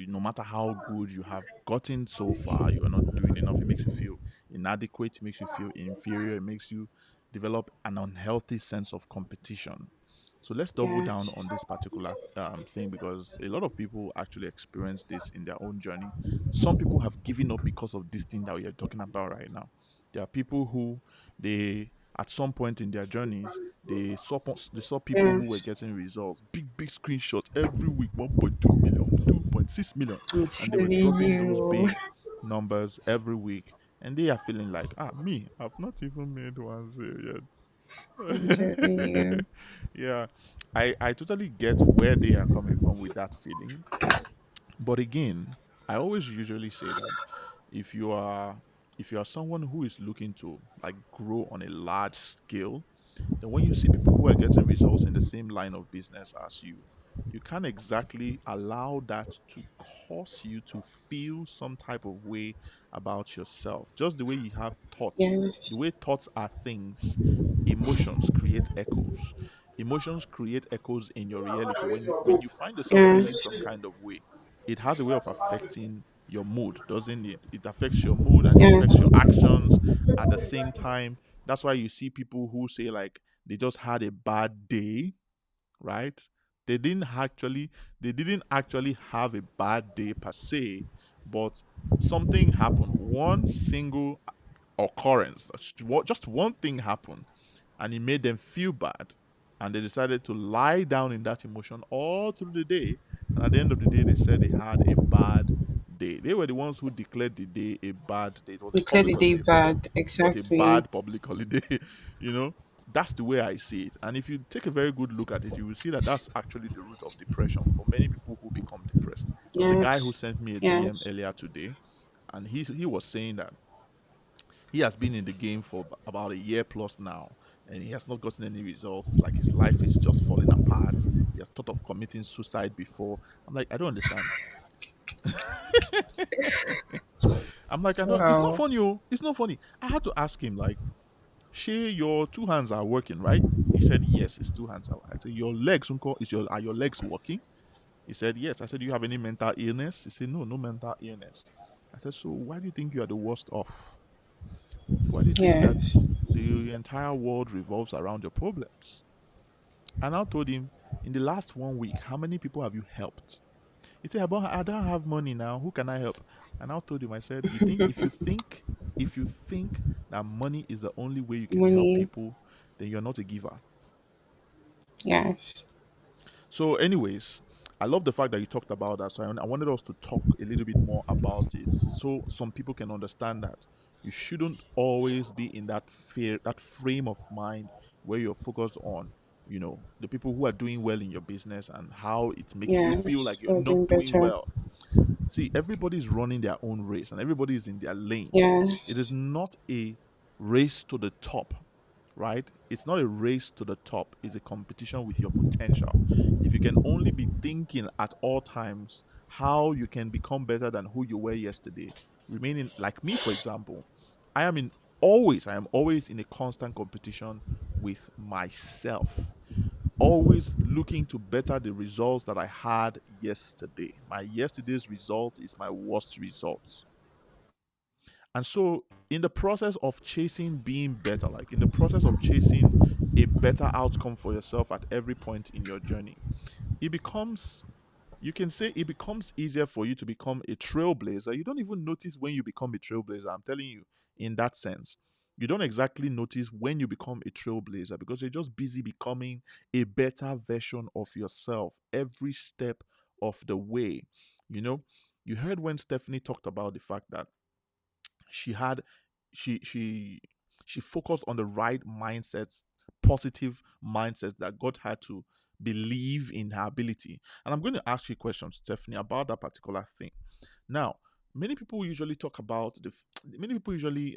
no matter how good you have gotten so far, you are not doing enough. It makes you feel inadequate, it makes you feel inferior, it makes you develop an unhealthy sense of competition. So let's double down Yes. on this particular thing because a lot of people actually experience this in their own journey. Some people have given up because of this thing that we are talking about right now. There are people who they at some point in their journeys they saw people who were Yes. getting results, big screenshots every week, 1.2 million, 2.6 million, I'm and they were telling dropping those you. big numbers every week, and they are feeling like, me, I've not even made one sale I'm yet. telling you. Yeah, I totally get where they are coming from with that feeling. But again, I always usually say that if you are if you are someone who is looking to like grow on a large scale, then when you see people who are getting results in the same line of business as you can't exactly allow that to cause you to feel some type of way about yourself. Just the way you have thoughts, the Yes. way thoughts are things, emotions create echoes. Emotions create echoes in your reality. When you find yourself feeling Yes. some kind of way, it has a way of affecting your mood, doesn't it? It affects your mood and it affects Yes. your actions at the same time. That's why you see people who say like they just had a bad day, right? They didn't actually they didn't actually have a bad day per se, but something happened. One single occurrence, just one thing happened, and it made them feel bad, and they decided to lie down in that emotion all through the day. And at the end of the day, they said they had a bad day. They were the ones who declared the day a bad day. It was a Declare the public day holiday for them, bad. but a Exactly. bad public holiday. you know, that's the way I see it. And if you take a very good look at it, you will see that that's actually the root of depression for many people who become depressed. There was a guy who Yes. sent me a DM Yes. earlier today, and he was saying that he has been in the game for about a year plus now, and he has not gotten any results. It's like his life is just falling apart. He has thought of committing suicide before. I'm like, I don't understand. I'm like, I know it's not Wow. funny. Oh, it's not funny. I had to ask him, like, Shay, your two hands are working, right? He said, yes, his two hands are. I said, your legs, uncle, are your legs working? He said, yes. I said, do you have any mental illness? He said, no, no mental illness. I said, so why do you think you are the worst off? So why do you think that Yes. the entire world revolves around your problems? And I told him, in the last 1 week, how many people have you helped? He said, but I don't have money now. Who can I help? And I told him, I said, if you think that money is the only way you can help Money. people, then you're not a giver. Yes. So, anyways, I love the fact that you talked about that. So, I wanted us to talk a little bit more about it, so some people can understand that you shouldn't always be in that fear, that frame of mind where you're focused on, the people who are doing well in your business and how it's making you feel Yes. like you're We're not doing doing better. well. See, everybody's running their own race and everybody is in their lane. It is Yes. not a race to the top, right? It's not a race to the top, it's a competition with your potential. If you can only be thinking at all times how you can become better than who you were yesterday, remaining like me, for example, I am always in a constant competition with myself, always looking to better the results that I had yesterday. My yesterday's result is my worst results. And so, in the process of chasing being better, like in the process of chasing a better outcome for yourself at every point in your journey, it becomes you can say it becomes easier for you to become a trailblazer. You don't even notice when you become a trailblazer. I'm telling you, in that sense, you don't exactly notice when you become a trailblazer because you're just busy becoming a better version of yourself every step of the way. You know, you heard when Stephanie talked about the fact that she had she she she focused on the right mindsets, positive mindsets that got her to believe in her ability. And I'm going to ask you questions, Stephanie, about that particular thing. Now, many people usually talk about many people usually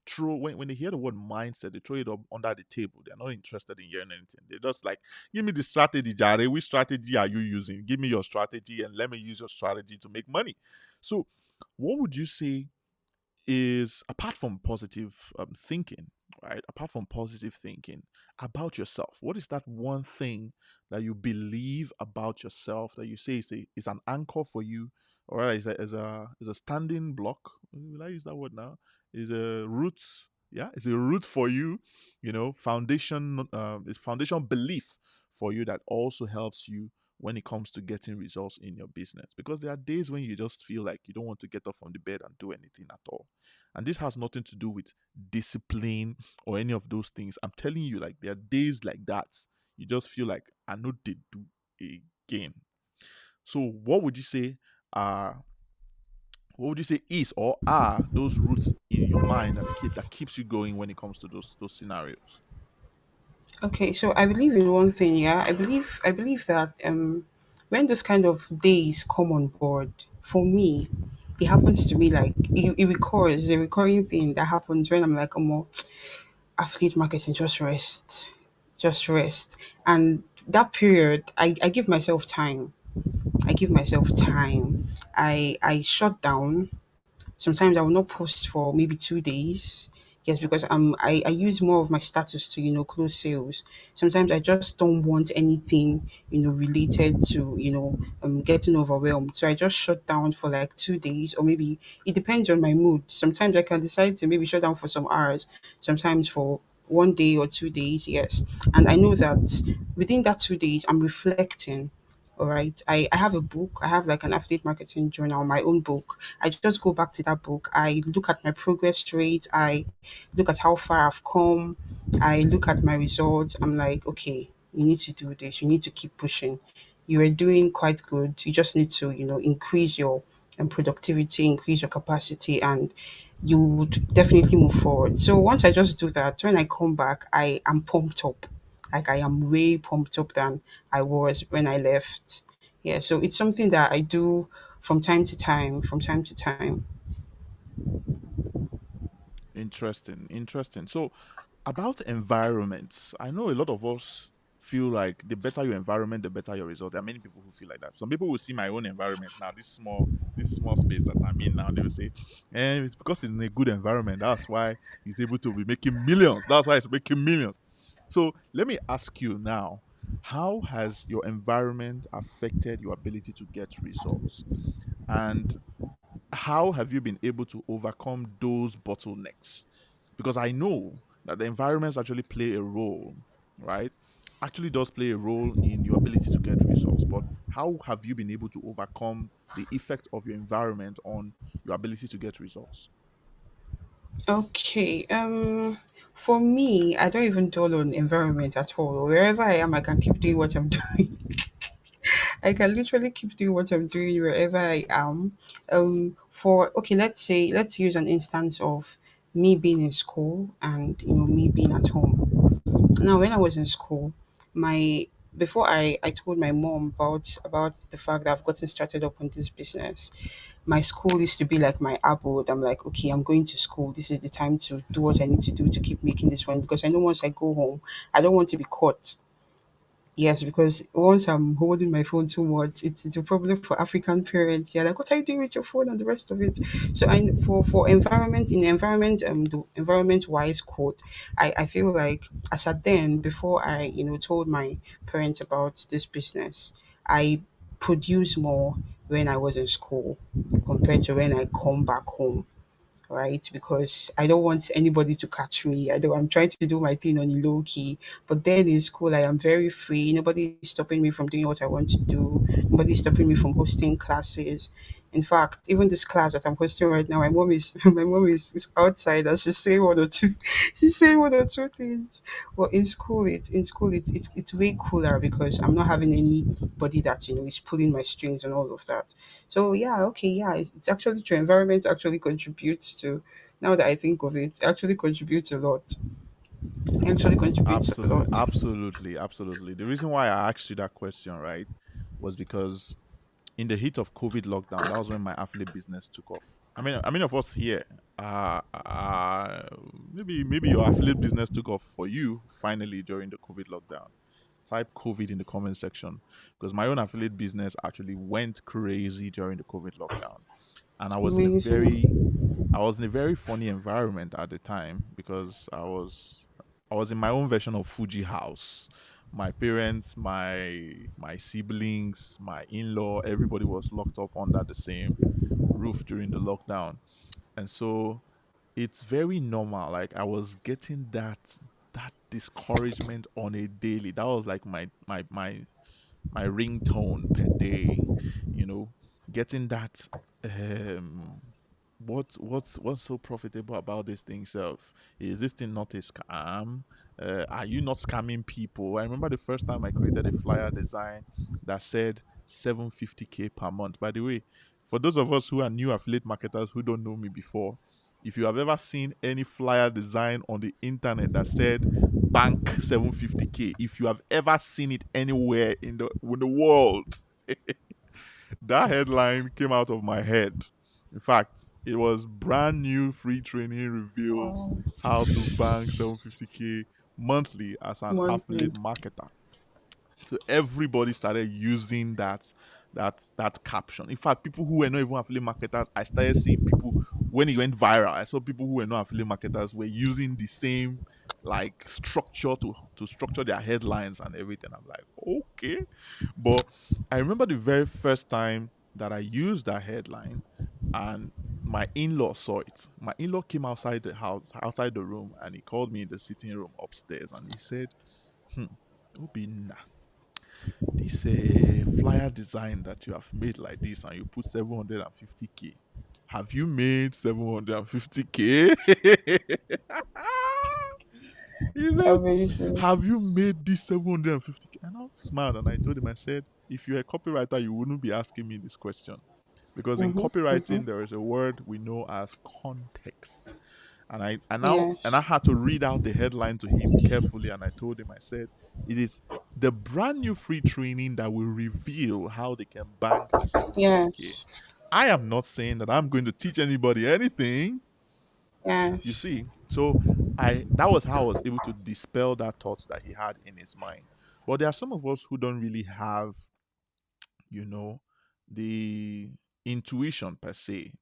throw when they hear the word mindset, they throw it up under the table. They're not interested in hearing anything. They're just like, give me the strategy, Jare. Which strategy are you using? Give me your strategy and let me use your strategy to make money. So, what would you say is, apart from positive thinking, right? Apart from positive thinking about yourself, what is that one thing that you believe about yourself that you say is an anchor for you, or rather is a standing block? Will I use that word now? Is a root. Yeah, it's a root for you. Foundation. It's foundation belief for you that also helps you when it comes to getting results in your business, because there are days when you just feel like you don't want to get up from the bed and do anything at all. And this has nothing to do with discipline or any of those things. I'm telling you, like, there are days like that. You just feel like, I know they do again. So are what would you say is or are those roots in your mind that keeps you going when it comes to those scenarios? Okay, so I believe in one thing, yeah. I believe that when those kind of days come on board, for me, it happens to me like it recurs, a recurring thing that happens when I'm like, oh more affiliate marketing, just rest. Just rest. And that period I give myself time. I give myself time. I shut down. Sometimes I will not post for maybe 2 days. Yes, because I use more of my status to, close sales. Sometimes I just don't want anything, related to, getting overwhelmed. So I just shut down for like 2 days, or maybe it depends on my mood. Sometimes I can decide to maybe shut down for some hours, sometimes for 1 day or 2 days, yes. And I know that within that 2 days I'm reflecting. All right. I have a book. I have like an affiliate marketing journal, my own book. I just go back to that book. I look at my progress rate. I look at how far I've come. I look at my results. I'm like, okay, you need to do this. You need to keep pushing. You are doing quite good. You just need to, increase your productivity, increase your capacity, and you would definitely move forward. So once I just do that, when I come back, I am pumped up. Like I am way pumped up than I was when I left. Yeah, so it's something that I do from time to time, from time to time. Interesting, interesting. So, about environments, I know a lot of us feel like the better your environment, the better your result. There are many people who feel like that. Some people will see my own environment now, this small space that I'm in now. They will say, "And it's because it's in a good environment. That's why he's able to be making millions. That's why he's making millions." So let me ask you now: how has your environment affected your ability to get results? And how have you been able to overcome those bottlenecks? Because I know that the environments actually play a role, right? Actually does play a role in your ability to get results. But how have you been able to overcome the effect of your environment on your ability to get results? Okay. For me, I don't even dwell on environment at all. Wherever I am, I can keep doing what I'm doing. I can literally keep doing what I'm doing wherever I am. For okay, let's use an instance of me being in school and me being at home. Now, when I was in school, my before I told my mom about the fact that I've gotten started up on this business, my school used to be like my abode. I'm like, okay, I'm going to school. This is the time to do what I need to do to keep making this one, because I know once I go home, I don't want to be caught. Yes, because once I'm holding my phone too much, it's a problem for African parents. They're like, "What are you doing with your phone and the rest of it?" So, I for environment in environment the environment wise quote, I feel like as at then before I told my parents about this business, I produce more when I was in school compared to when I come back home, right? Because I don't want anybody to catch me. I'm trying to do my thing on a low key. But then in school I am very free. Nobody is stopping me from doing what I want to do. Nobody is stopping me from hosting classes. In fact, even this class that I'm hosting right now, my mom is my mom is outside and she's saying one or two she's saying one or two things. But in school it's way cooler because I'm not having anybody that is pulling my strings and all of that. So yeah, okay, yeah, it's actually true. Environment actually contributes to. Now that I think of it, actually contributes a lot. Actually contributes a Absolutely, lot. absolutely, absolutely. The reason why I asked you that question, right, was because in the heat of COVID lockdown, that was when my affiliate business took off. I mean, of us here, maybe your affiliate business took off for you finally during the COVID lockdown. Type COVID in the comment section because my own affiliate business actually went crazy during the COVID lockdown, and Amazing. I was in a very funny environment at the time because I was in my own version of Fuji House. My parents, my siblings, my in-law, everybody was locked up under the same roof during the lockdown. And so it's very normal. Like I was getting that discouragement on a daily. That was like my ringtone per day, you know, getting that um what's so profitable about this thing self? Is this thing not a scam? Are you not scamming people? I remember the first time I created a flyer design that said 750K per month. By the way, for those of us who are new affiliate marketers who don't know me before, if you have ever seen any flyer design on the internet that said bank 750K. If you have ever seen it anywhere in the world, that headline came out of my head. In fact, it was brand new free training reveals Wow. how to bank 750K monthly as an affiliate Monthly. marketer. So everybody started using that caption. In fact, people who were not even affiliate marketers, I started seeing people when it went viral. I saw people who were not affiliate marketers were using the same like structure to structure their headlines and everything. I'm like, okay. But I remember the very first time that I used that headline and my in-law saw it. My in-law came outside the house, outside the room, and he called me in the sitting room upstairs and he said, Obinna, this flyer design that you have made like this and you put 750K. Have you made 750K? He said, Amazing. have you made this 750K? And I smiled and I told him, I said, if you're a copywriter, you wouldn't be asking me this question. Because in Mm-hmm. Mm-hmm. copywriting, there is a word we know as context. And I Yes. had to read out the headline to him carefully, and I told him, I said, it is the brand new free training that will reveal how they can bank the 750K. Yes. I am not saying that I'm going to teach anybody anything, you Yes. see. So I that was how I was able to dispel that thought that he had in his mind. But there are some of us who don't really have, you know, the intuition per se.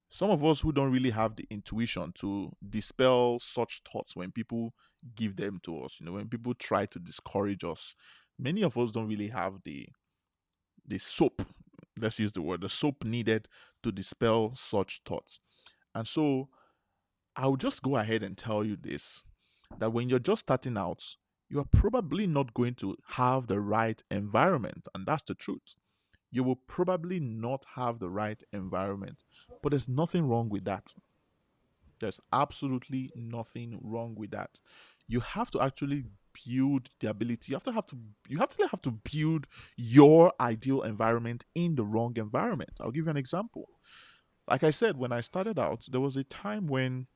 Some of us who don't really have the intuition to dispel such thoughts when people give them to us, when people try to discourage us, many of us don't really have the soap, let's use the word, the soap needed to dispel such thoughts. And so I'll just go ahead and tell you this, that when you're just starting out, you're probably not going to have the right environment, and that's the truth. You will probably not have the right environment, but there's nothing wrong with that. There's absolutely nothing wrong with that. You have to actually build the ability. You actually have to build your ideal environment in the wrong environment. I'll give you an example. Like I said, when I started out, there was a time when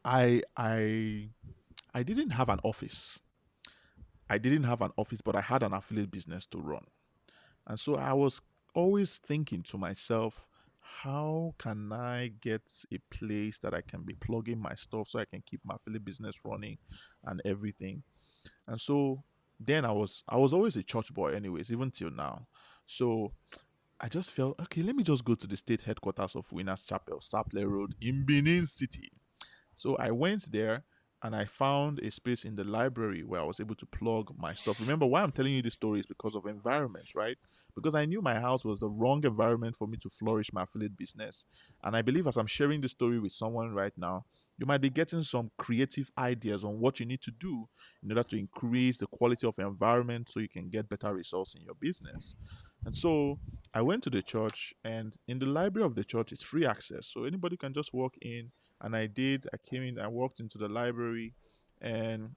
I I I didn't have an office. I didn't have an office, but I had an affiliate business to run. And so I was always thinking to myself, how can I get a place that I can be plugging my stuff so I can keep my affiliate business running and everything. And so then I was always a church boy anyways, even till now. So I just felt, okay, let me just go to the state headquarters of Winners Chapel, Saple Road in Benin City. So I went there and I found a space in the library where I was able to plug my stuff. Remember, why I'm telling you this story is because of environments, right? Because I knew my house was the wrong environment for me to flourish my affiliate business. And I believe as I'm sharing this story with someone right now, you might be getting some creative ideas on what you need to do in order to increase the quality of your environment so you can get better results in your business. And so I went to the church, and in the library of the church is free access. So anybody can just walk in, and I did. I came in, I walked into the library, and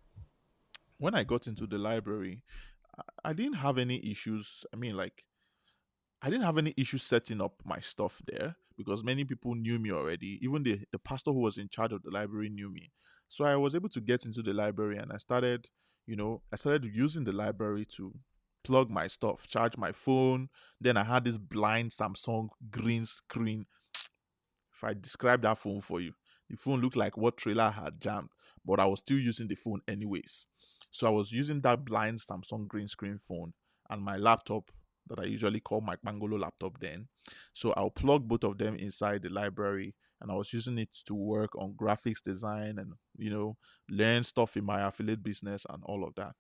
when I got into the library, I didn't have any issues. I mean, like, I didn't have any issues setting up my stuff there because many people knew me already. Even the pastor who was in charge of the library knew me. So I was able to get into the library, and I started using the library to plug my stuff, charge my phone. Then I had this blind Samsung green screen. If I describe that phone for you, the phone looked like what trailer had jammed, but I was still using the phone anyways. So I was using that blind Samsung green screen phone and my laptop that I usually call my Pangolo laptop then. So I'll plug both of them inside the library, and I was using it to work on graphics design and, learn stuff in my affiliate business and all of that.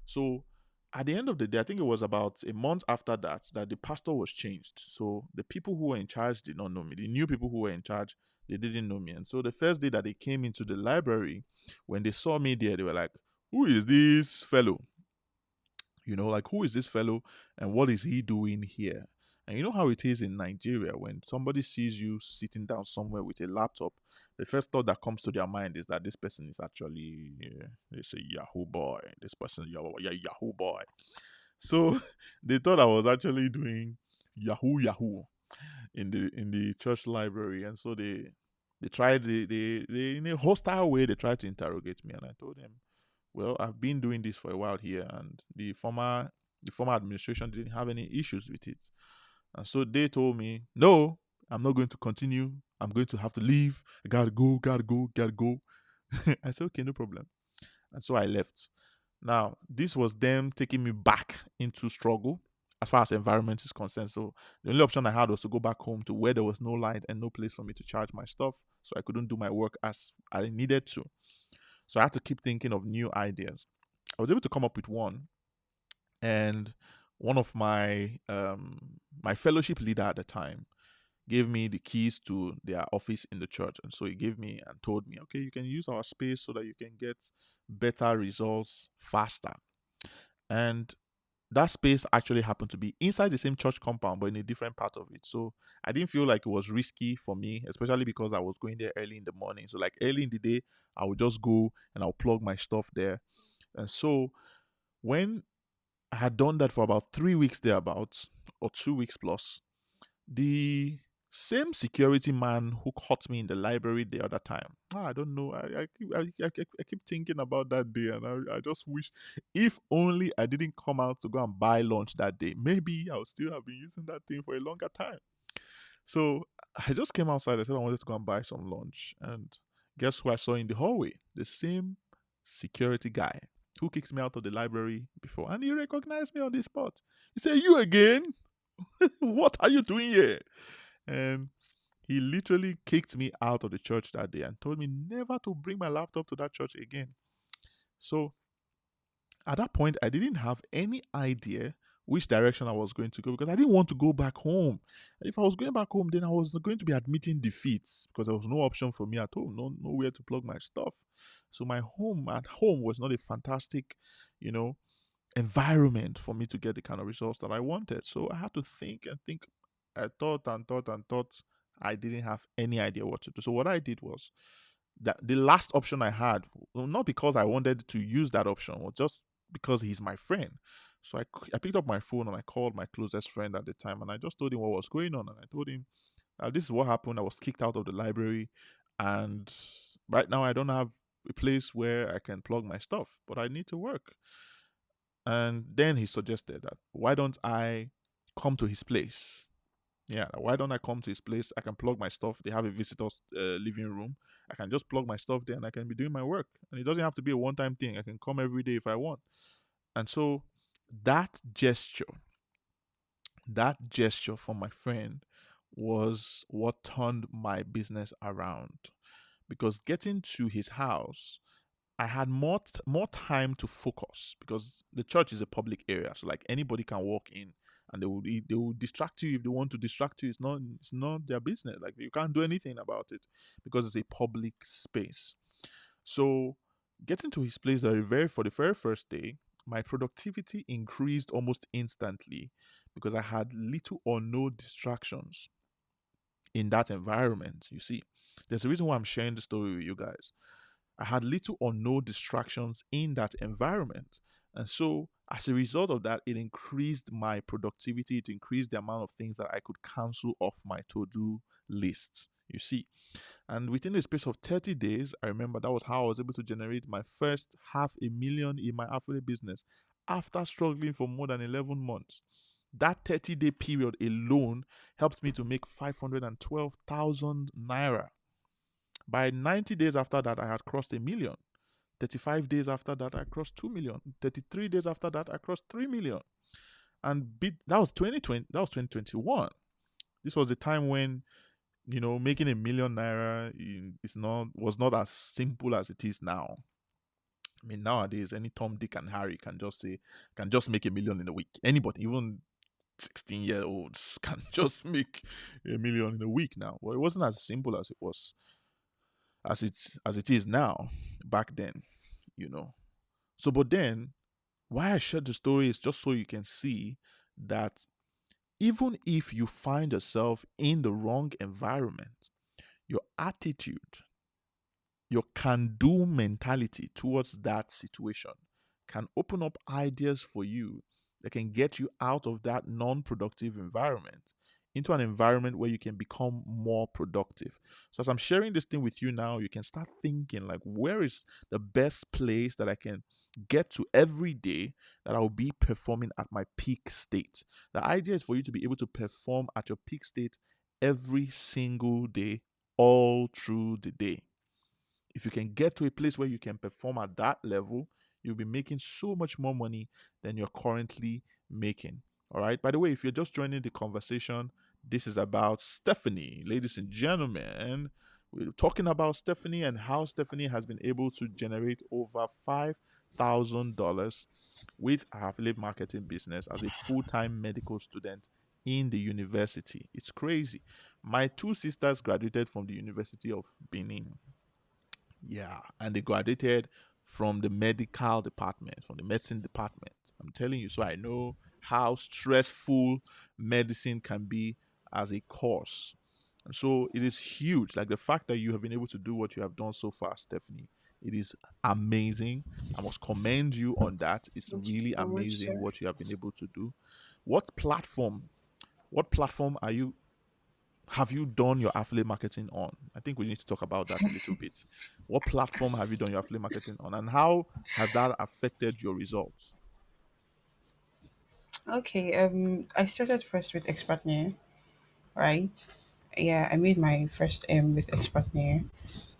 So at the end of the day, I think it was about a month after that the pastor was changed. So the people who were in charge did not know me. The new people who were in charge, they didn't know me. And so the first day that they came into the library, when they saw me there, they were like, "Who is this fellow? Like, who is this fellow and what is he doing here?" And you know how it is in Nigeria when somebody sees you sitting down somewhere with a laptop, the first thought that comes to their mind is that this person is actually, they say, Yahoo boy. This person, Yahoo boy. So they thought I was actually doing Yahoo in the church library, and so they tried they in a hostile way they tried to interrogate me, and I told them well, I've been doing this for a while here, and the former administration didn't have any issues with it. And so they told me, no, I'm not going to continue. I'm going to have to leave. I gotta go, gotta go, gotta go. I said, okay, no problem. And so I left. Now, this was them taking me back into struggle as far as environment is concerned. So the only option I had was to go back home to where there was no light and no place for me to charge my stuff. So I couldn't do my work as I needed to. So I had to keep thinking of new ideas. I was able to come up with one, and one of my fellowship leader at the time gave me the keys to their office in the church. And so he gave me and told me, okay, you can use our space so that you can get better results faster. And that space actually happened to be inside the same church compound, but in a different part of it. So I didn't feel like it was risky for me, especially because I was going there early in the morning. So, like early in the day, I would just go and I'll plug my stuff there. And so, when I had done that for about 3 weeks thereabouts, or 2 weeks plus, the same security man who caught me in the library the other time. I don't know. I keep thinking about that day, and I just wish, if only I didn't come out to go and buy lunch that day. Maybe I would still have been using that thing for a longer time. So I just came outside. I said I wanted to go and buy some lunch, and guess who I saw in the hallway? The same security guy who kicked me out of the library before, and he recognized me on the spot. He said, "You again? What are you doing here?" And he literally kicked me out of the church that day and told me never to bring my laptop to that church again. So at that point, I didn't have any idea which direction I was going to go, because I didn't want to go back home. If I was going back home, then I was going to be admitting defeats, because there was no option for me at home, nowhere to plug my stuff. So my home at home was not a fantastic, you know, environment for me to get the kind of results that I wanted. So I had to think and think. I thought and thought and thought. I didn't have any idea what to do. So what I did was that the last option I had, well, not because I wanted to use that option, was just because he's my friend. So I picked up my phone and I called my closest friend at the time, and I just told him what was going on. And I told him, this is what happened. I was kicked out of the library, and right now I don't have a place where I can plug my stuff, but I need to work. And then he suggested that, why don't I come to his place? Yeah, why don't I come to his place? I can plug my stuff. They have a visitor's living room. I can just plug my stuff there and I can be doing my work. And it doesn't have to be a one time thing. I can come every day if I want. And so that gesture from my friend was what turned my business around. Because getting to his house, I had more time to focus, because the church is a public area, so like anybody can walk in and they will distract you if they want to distract you. It's not their business. Like, you can't do anything about it because it's a public space. So getting to his place for the very first day, my productivity increased almost instantly, because I had little or no distractions in that environment. You see, there's a reason why I'm sharing the story with you guys. I had little or no distractions in that environment. And so, as a result of that, it increased my productivity. It increased the amount of things that I could cancel off my to do lists. You see, and within the space of 30 days, I remember that was how I was able to generate my first 500,000 in my affiliate business after struggling for more than 11 months. That 30-day period alone helped me to make 512,000 naira. By 90 days after that, I had crossed 1 million. 35 days after that, I crossed 2 million. 33 days after that, I crossed 3 million. And that was 2020. That was 2021. This was the time when, making 1 million naira was not as simple as it is now. I mean, nowadays, any Tom, Dick, and Harry can just make 1 million in a week. Anybody, even 16-year-olds, can just make 1 million in a week now. Well, it wasn't as simple as it was, as it is now, back then. So, but then, why I shared the story is just so you can see that even if you find yourself in the wrong environment, your attitude, your can-do mentality towards that situation can open up ideas for you that can get you out of that non-productive environment into an environment where you can become more productive. So as I'm sharing this thing with you now, you can start thinking, like, where is the best place that I can get to every day that I'll be performing at my peak state. The idea is for you to be able to perform at your peak state every single day, all through the day. If you can get to a place where you can perform at that level, you'll be making so much more money than you're currently making. All right. By the way, if you're just joining the conversation, this is about Stephanie. Ladies and gentlemen, we're talking about Stephanie and how Stephanie has been able to generate over $5,000 with her affiliate marketing business as a full time medical student in the university. It's crazy. My two sisters graduated from the University of Benin. Yeah, and they graduated from the medical department, from the medicine department. I'm telling you, so I know how stressful medicine can be as a course. And so it is huge. Like the fact that you have been able to do what you have done so far, Stephanie, it is amazing. I must commend you on that. It's Thank you really so much, amazing sir. what you have been able to do. What platform? What platform are you have you done your affiliate marketing on? I think we need to talk about that a little bit. What platform have you done your affiliate marketing on, and how has that affected your results? Okay, I started first with Expertner, right? Yeah, I made my first with Expertner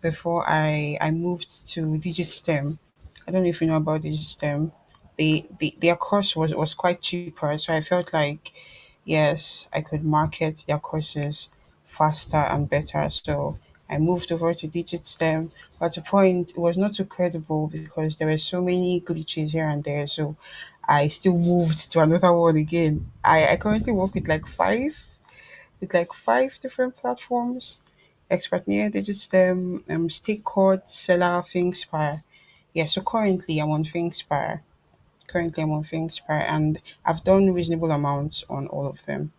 before I moved to DigitStem. I don't know if you know about DigitStem. Their course was quite cheaper, so I felt like yes, I could market their courses faster and better. So I moved over to DigitStem. But at a point, it was not too credible because there were so many glitches here and there. So I still moved to another one again. I currently work with like five different platforms. Expertnear, Digistem, Stakecord, Seller, ThinkSpire. Yeah, so currently I'm on ThinkSpire and I've done reasonable amounts on all of them.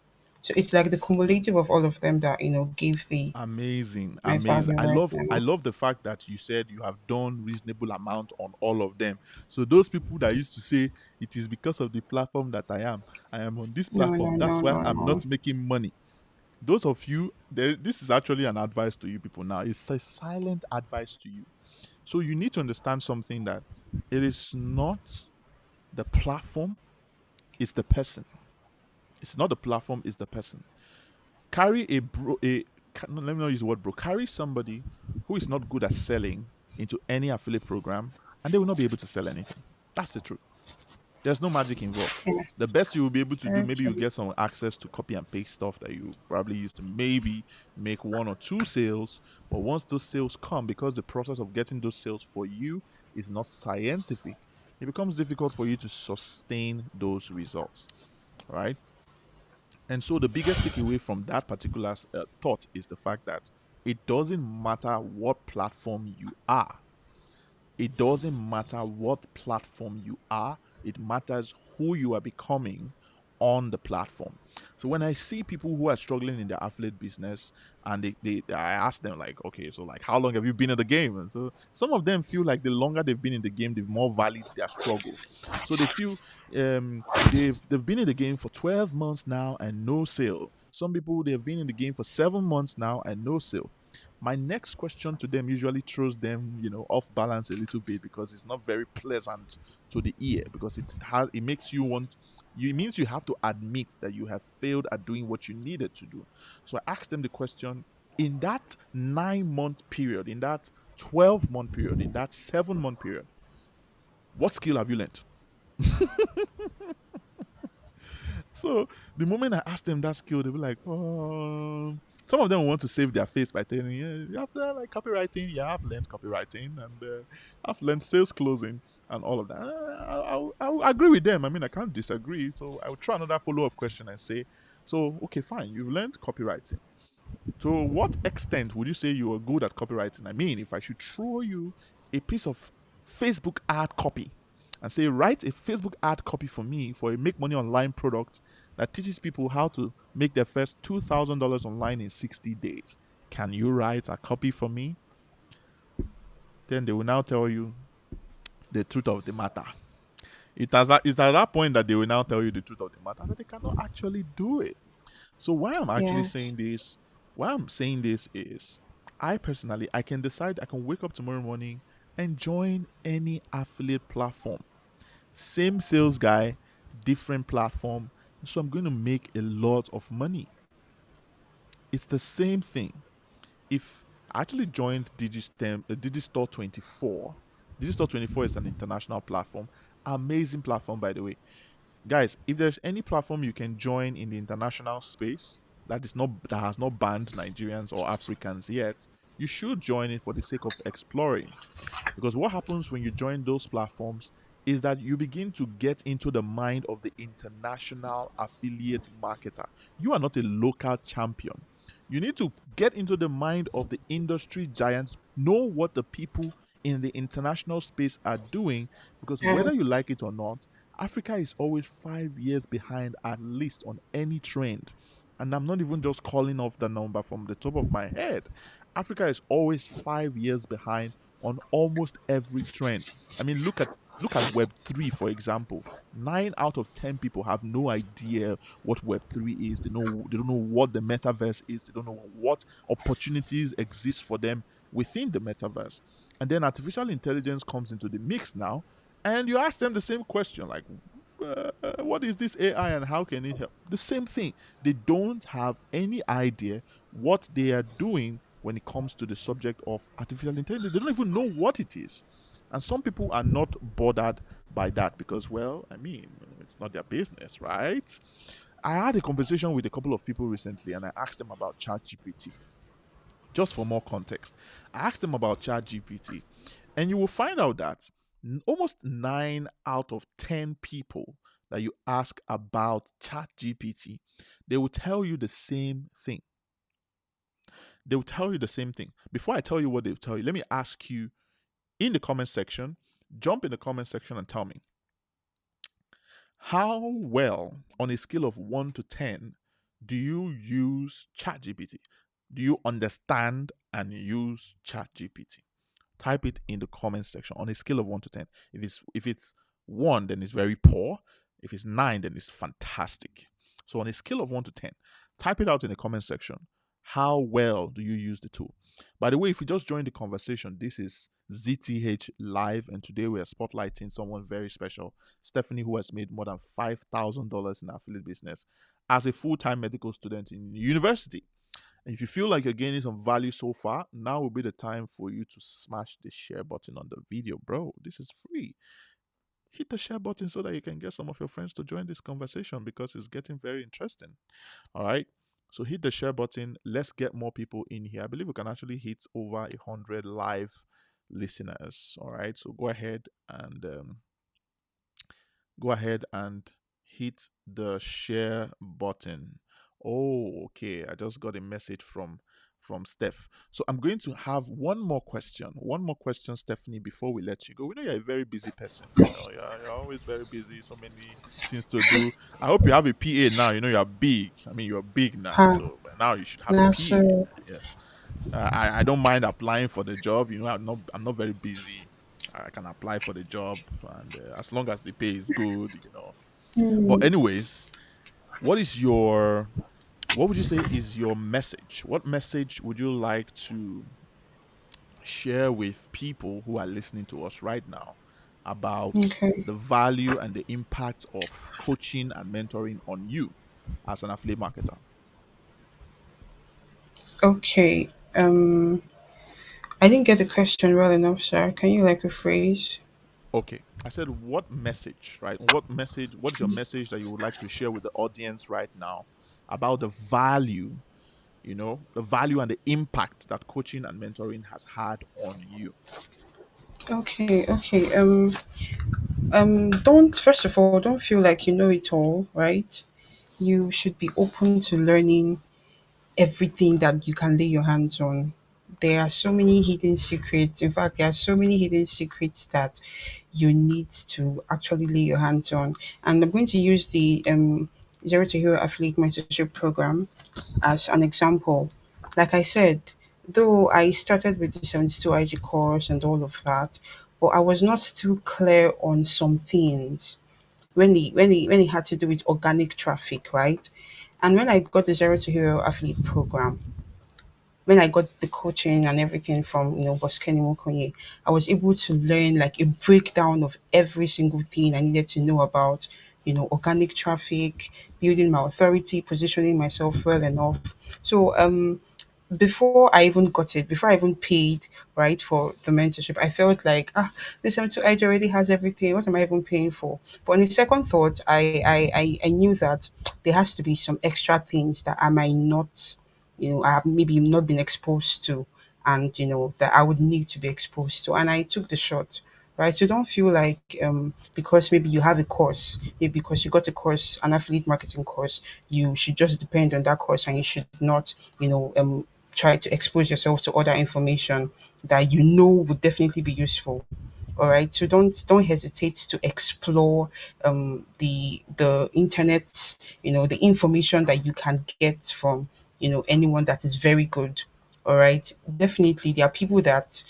So it's like the cumulative of all of them that, gave the Amazing, my amazing. value I right love I now. love the fact that you said you have done reasonable amount on all of them. So those people that used to say it is because of the platform that I am on this No, no, platform. That's no, why no, I'm no. not making money. Those of you, this is actually an advice to you people now. It's a silent advice to you. So you need to understand something that it is not the platform, it's the person. It's not the platform, it's the person. Carry a bro, no, let me not use the word bro. Carry somebody who is not good at selling into any affiliate program, and they will not be able to sell anything. That's the truth. There's no magic involved. Yeah, The best you will be able to do, very maybe you true. get some access to copy and paste stuff that you probably use to maybe make one or two sales. But once those sales come, because the process of getting those sales for you is not scientific, it becomes difficult for you to sustain those results, right? And so the biggest takeaway from that particular thought is the fact that it doesn't matter what platform you are. It doesn't matter what platform you are, it matters who you are becoming on the platform. So when I see people who are struggling in their affiliate business and I ask them like, okay, so like how long have you been in the game? And so some of them feel like the longer they've been in the game, the more valid their struggle. So they feel they've been in the game for 12 months now and no sale. Some people they've been in the game for 7 months now and no sale. My next question to them usually throws them, off balance a little bit because it's not very pleasant to the ear because it makes you want it means you have to admit that you have failed at doing what you needed to do. So I asked them the question, in that 9 month period, in that 12-month period, in that 7 month period, what skill have you learned? So the moment I asked them that skill, they were like, oh. Some of them want to save their face by telling me, yeah, you have to like copywriting. Yeah, I've learned copywriting and I've learned sales closing and all of that. I agree with them. I mean, I can't disagree. So I will try another follow up question and say, so, okay, fine. You've learned copywriting. To what extent would you say you are good at copywriting? I mean, if I should throw you a piece of Facebook ad copy and say, write a Facebook ad copy for me for a make money online product that teaches people how to make their first $2,000 online in 60 days. Can you write a copy for me? Then they will now tell you the truth of the matter. It's at that point that they will now tell you the truth of the matter that they cannot actually do it. So Yes. why I'm saying this is I personally I can decide I can wake up tomorrow morning and join any affiliate platform. Same sales guy, different platform. So I'm going to make a lot of money. It's the same thing. If I actually joined Digistore 24, Digistore 24 is an international platform. Amazing platform, by the way. Guys, if there's any platform you can join in the international space that has not banned Nigerians or Africans yet, you should join it for the sake of exploring. Because what happens when you join those platforms is that you begin to get into the mind of the international affiliate marketer. You are not a local champion. You need to get into the mind of the industry giants, know what the people in the international space are doing, because Yeah. whether you like it or not, Africa is always 5 years behind at least on any trend. And I'm not even just calling off the number from the top of my head. Africa is always 5 years behind on almost every trend. I mean, look at Web3 for example. 9 out of 10 people have no idea what Web3 is. They don't know what the metaverse is. They don't know what opportunities exist for them within the metaverse. And then artificial intelligence comes into the mix now, and you ask them the same question like, what is this AI and how can it help? The same thing. They don't have any idea what they are doing when it comes to the subject of artificial intelligence. They don't even know what it is. And some people are not bothered by that because, well, I mean, it's not their business, right? I had a conversation with a couple of people recently and I asked them about ChatGPT. Just for more context, I asked them about ChatGPT, and you will find out that almost 9 out of 10 people that you ask about ChatGPT, they will tell you the same thing. They will tell you the same thing. Before I tell you what they will tell you, let me ask you in the comment section, jump in the comment section and tell me how well, on a scale of 1 to 10, do you use ChatGPT? Do you understand and use ChatGPT? Type it in the comment section on a scale of 1 to 10. If it's 1, then it's very poor. If it's 9, then it's fantastic. So on a scale of 1 to 10, type it out in the comment section. How well do you use the tool? By the way, if you just joined the conversation, this is ZTH Live, and today we are spotlighting someone very special, Stephanie, who has made more than $5,000 in affiliate business as a full-time medical student in university. And if you feel like you're gaining some value so far, now will be the time for you to smash the share button on the video, bro. This is free. Hit the share button so that you can get some of your friends to join this conversation because it's getting very interesting. All right. So hit the share button. Let's get more people in here. I believe we can actually hit over 100 live listeners. All right. So go ahead and hit the share button. Oh, okay. I just got a message from Steph. So I'm going to have one more question. One more question, Stephanie, before we let you go. We know you're a very busy person. You're always very busy, so many things to do. I hope you have a PA now. You're big. I mean, you're big now. Huh. So by now you should have a Now, so PA. Yes. I don't mind applying for the job. I'm not very busy. I can apply for the job, and as long. As the pay is good. But anyways, what is your what would you say is your message? What message would you like to share with people who are listening to us right now about okay. the value and the impact of coaching and mentoring on you as an affiliate marketer? Okay. I didn't get the question well enough, sir. Can you like rephrase? Okay. I said, what message, right? What is your message that you would like to share with the audience right now about the value and the impact that coaching and mentoring has had on you? Okay, okay. Don't first of all, don't feel like you know it all, right? You should be open to learning everything that you can lay your hands on. There are so many hidden secrets. In fact, there are so many hidden secrets that you need to actually lay your hands on. And I'm going to use the Zero to Hero Affiliate Mentorship Program as an example. Like I said, though I started with the 72 IG course and all of that, but I was not still clear on some things when it had to do with organic traffic, right? And when I got the Zero to Hero affiliate program, when I got the coaching and everything from Boss Kenny Mokonye, I was able to learn like a breakdown of every single thing I needed to know about, organic traffic, building my authority, positioning myself well enough. So before I even got it, before I even paid right for the mentorship, I felt like this M2 Edge already has everything. What am I even paying for? But on the second thought, I knew that there has to be some extra things that I might not, I have maybe not been exposed to, and that I would need to be exposed to, and I took the shot. Right, so don't feel like because maybe you have a course, maybe because you got a course, an affiliate marketing course, you should just depend on that course and you should not, try to expose yourself to other information that would definitely be useful. All right, so don't hesitate to explore the internet, the information that you can get from anyone that is very good. All right, definitely there are people that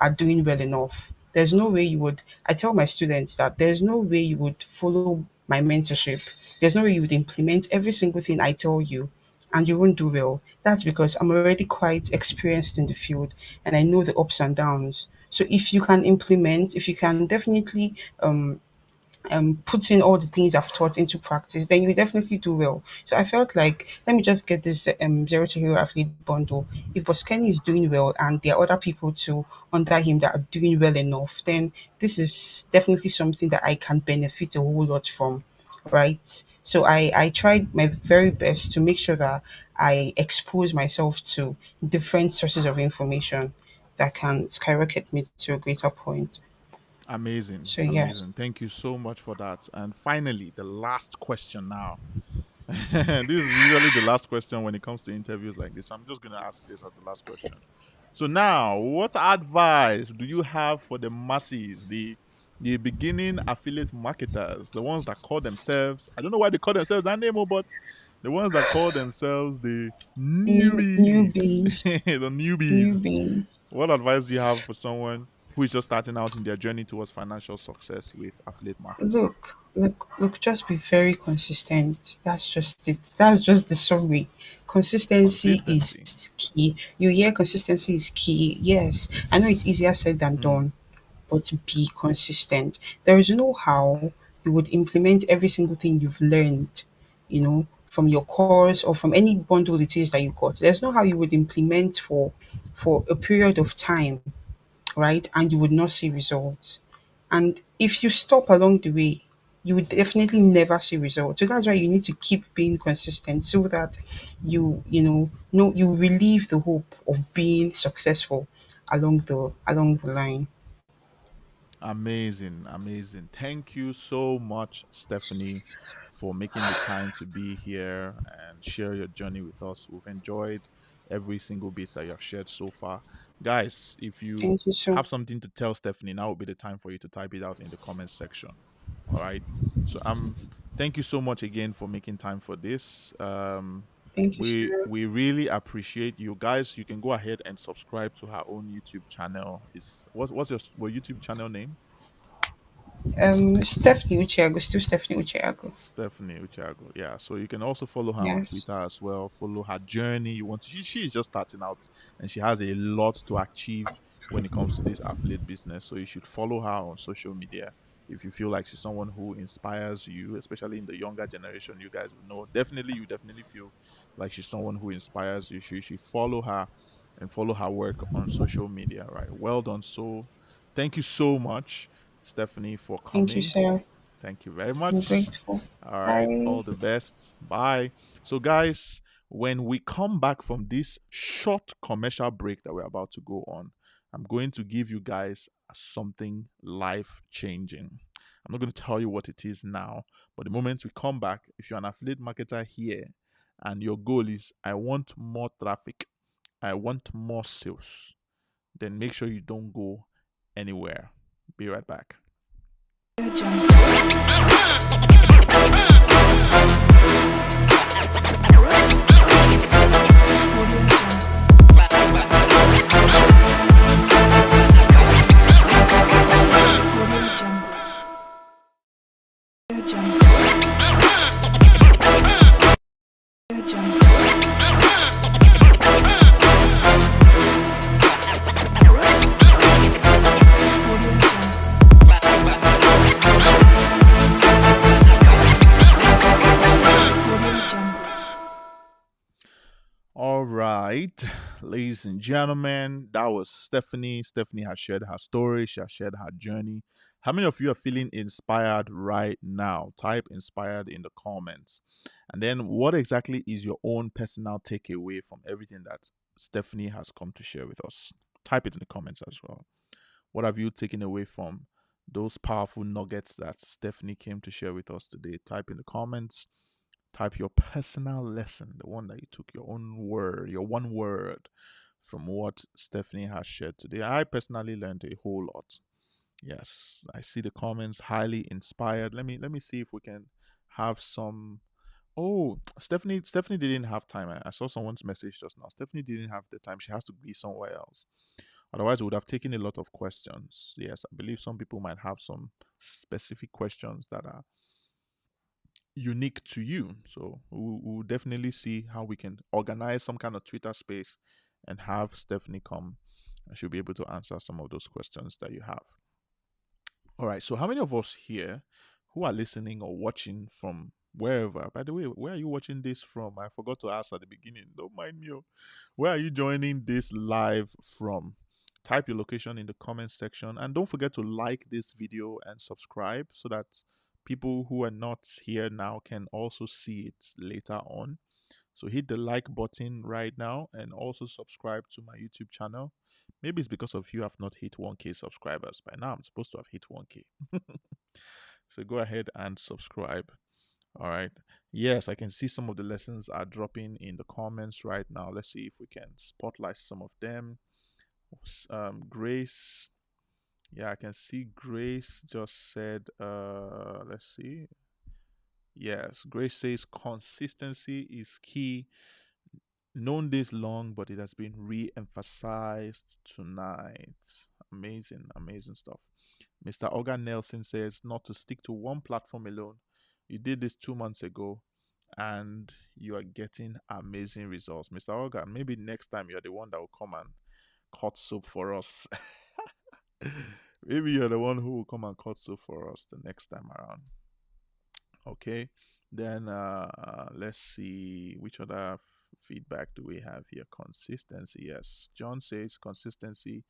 are doing well enough. There's no way you would. I tell my students that there's no way you would follow my mentorship. There's no way you would implement every single thing I tell you and you won't do well. That's because I'm already quite experienced in the field and I know the ups and downs. So if you can implement, if you can definitely putting all the things I've taught into practice, then you will definitely do well. So I felt like let me just get this zero to hero affiliate bundle. If Boskeni is doing well and there are other people too under him that are doing well enough, then this is definitely something that I can benefit a whole lot from. Right. So I tried my very best to make sure that I expose myself to different sources of information that can skyrocket me to a greater point. Amazing, So yes. amazing. Thank you so much for that. And finally, the last question now. This is usually the last question when it comes to interviews like this. I'm just going to ask this as the last question. So now, what advice do you have for the masses, the beginning affiliate marketers, the ones that call themselves, I don't know why they call themselves that name, but the ones that call themselves the newbies, Newbies. the newbies. Newbies. What advice do you have for someone who is just starting out in their journey towards financial success with affiliate marketing? Look, just be very consistent. That's just it. That's just the summary. Consistency Consistency. is key. You hear consistency is key. Yes. I know it's easier said than Mm, done, but be consistent. There is no how you would implement every single thing you've learned, from your course or from any bundle it is that you got. There's no how you would implement for a period of time, right? And you would not see results. And if you stop along the way, you would definitely never see results. So that's why you need to keep being consistent so that you relieve the hope of being successful along the line. amazing, amazing. Thank you so much, Stephanie, for making the time to be here and share your journey with us. We've enjoyed every single bit that you have shared so far. Guys, if you Thank you so have something to tell Stephanie, now would be the time for you to type it out in the comments section. All right. So thank you so much again for making time for this. thank you, sir. We really appreciate you guys. You can go ahead and subscribe to her own YouTube channel. It's what's your YouTube channel name? Stephanie Uchiago, still Stephanie Uchiago. Stephanie Uchiago. Yeah. So you can also follow her on Yes. Twitter as well. Follow her journey. You want to she is just starting out and she has a lot to achieve when it comes to this affiliate business. So you should follow her on social media if you feel like she's someone who inspires you, especially in the younger generation. You guys will know. Definitely you definitely feel like she's someone who inspires you. You should follow her and follow her work on social media. Right. Well done. So thank you so much, Stephanie, for Thank you, coming. sir. Thank you very I'm much. grateful. All right. Bye. All the best. Bye. So, guys, when we come back from this short commercial break that we're about to go on, I'm going to give you guys something life changing. I'm not going to tell you what it is now, but the moment we come back, if you're an affiliate marketer here and your goal is, I want more traffic, I want more sales, then make sure you don't go anywhere. Be right back. Audio Jungle. Audio Jungle. Audio Jungle. Audio Jungle. Audio Jungle. right, ladies and gentlemen, that was Stephanie. Stephanie has shared her story, she has shared her journey. How many of you are feeling inspired right now? Type inspired in the comments. And then, what exactly is your own personal takeaway from everything that Stephanie has come to share with us? Type it in the comments as well. What have you taken away from those powerful nuggets that Stephanie came to share with us today? Type in the comments. Type your personal lesson, the one that you took, your own word, your one word from what Stephanie has shared today. I personally learned a whole lot. Yes, I see the comments, highly inspired. Let me see if we can have some. Oh, Stephanie didn't have time. I saw someone's message just now. Stephanie didn't have the time. She has to be somewhere else. Otherwise, we would have taken a lot of questions. Yes, I believe some people might have some specific questions that are unique to you. So we'll definitely see how we can organize some kind of Twitter space and have Stephanie come, and she'll be able to answer some of those questions that you have. All right. So how many of us here who are listening or watching from wherever? By the way, where are you watching this from? I forgot to ask at the beginning. Don't mind me. Where are you joining this live from? Type your location in the comments section, and don't forget to like this video and subscribe so that people who are not here now can also see it later on. So hit the like button right now and also subscribe to my YouTube channel. Maybe it's because of you have not hit 1K subscribers. By now I'm supposed to have hit 1K. So go ahead and subscribe. All right. Yes, I can see some of the lessons are dropping in the comments right now. Let's see if we can spotlight some of them. Grace. Yeah, I can see Grace just said, let's see. Yes, Grace says consistency is key. Known this long, but it has been re-emphasized tonight. Amazing, amazing stuff. Mr. Oga Nelson says not to stick to one platform alone. You did this 2 months ago and you are getting amazing results. Mr. Oga, maybe next time you're the one that will come and cut soup for us. Maybe you're the one who will come and cut soup for us the next time around. Okay, then let's see which other feedback do we have here. Consistency, yes. John says consistency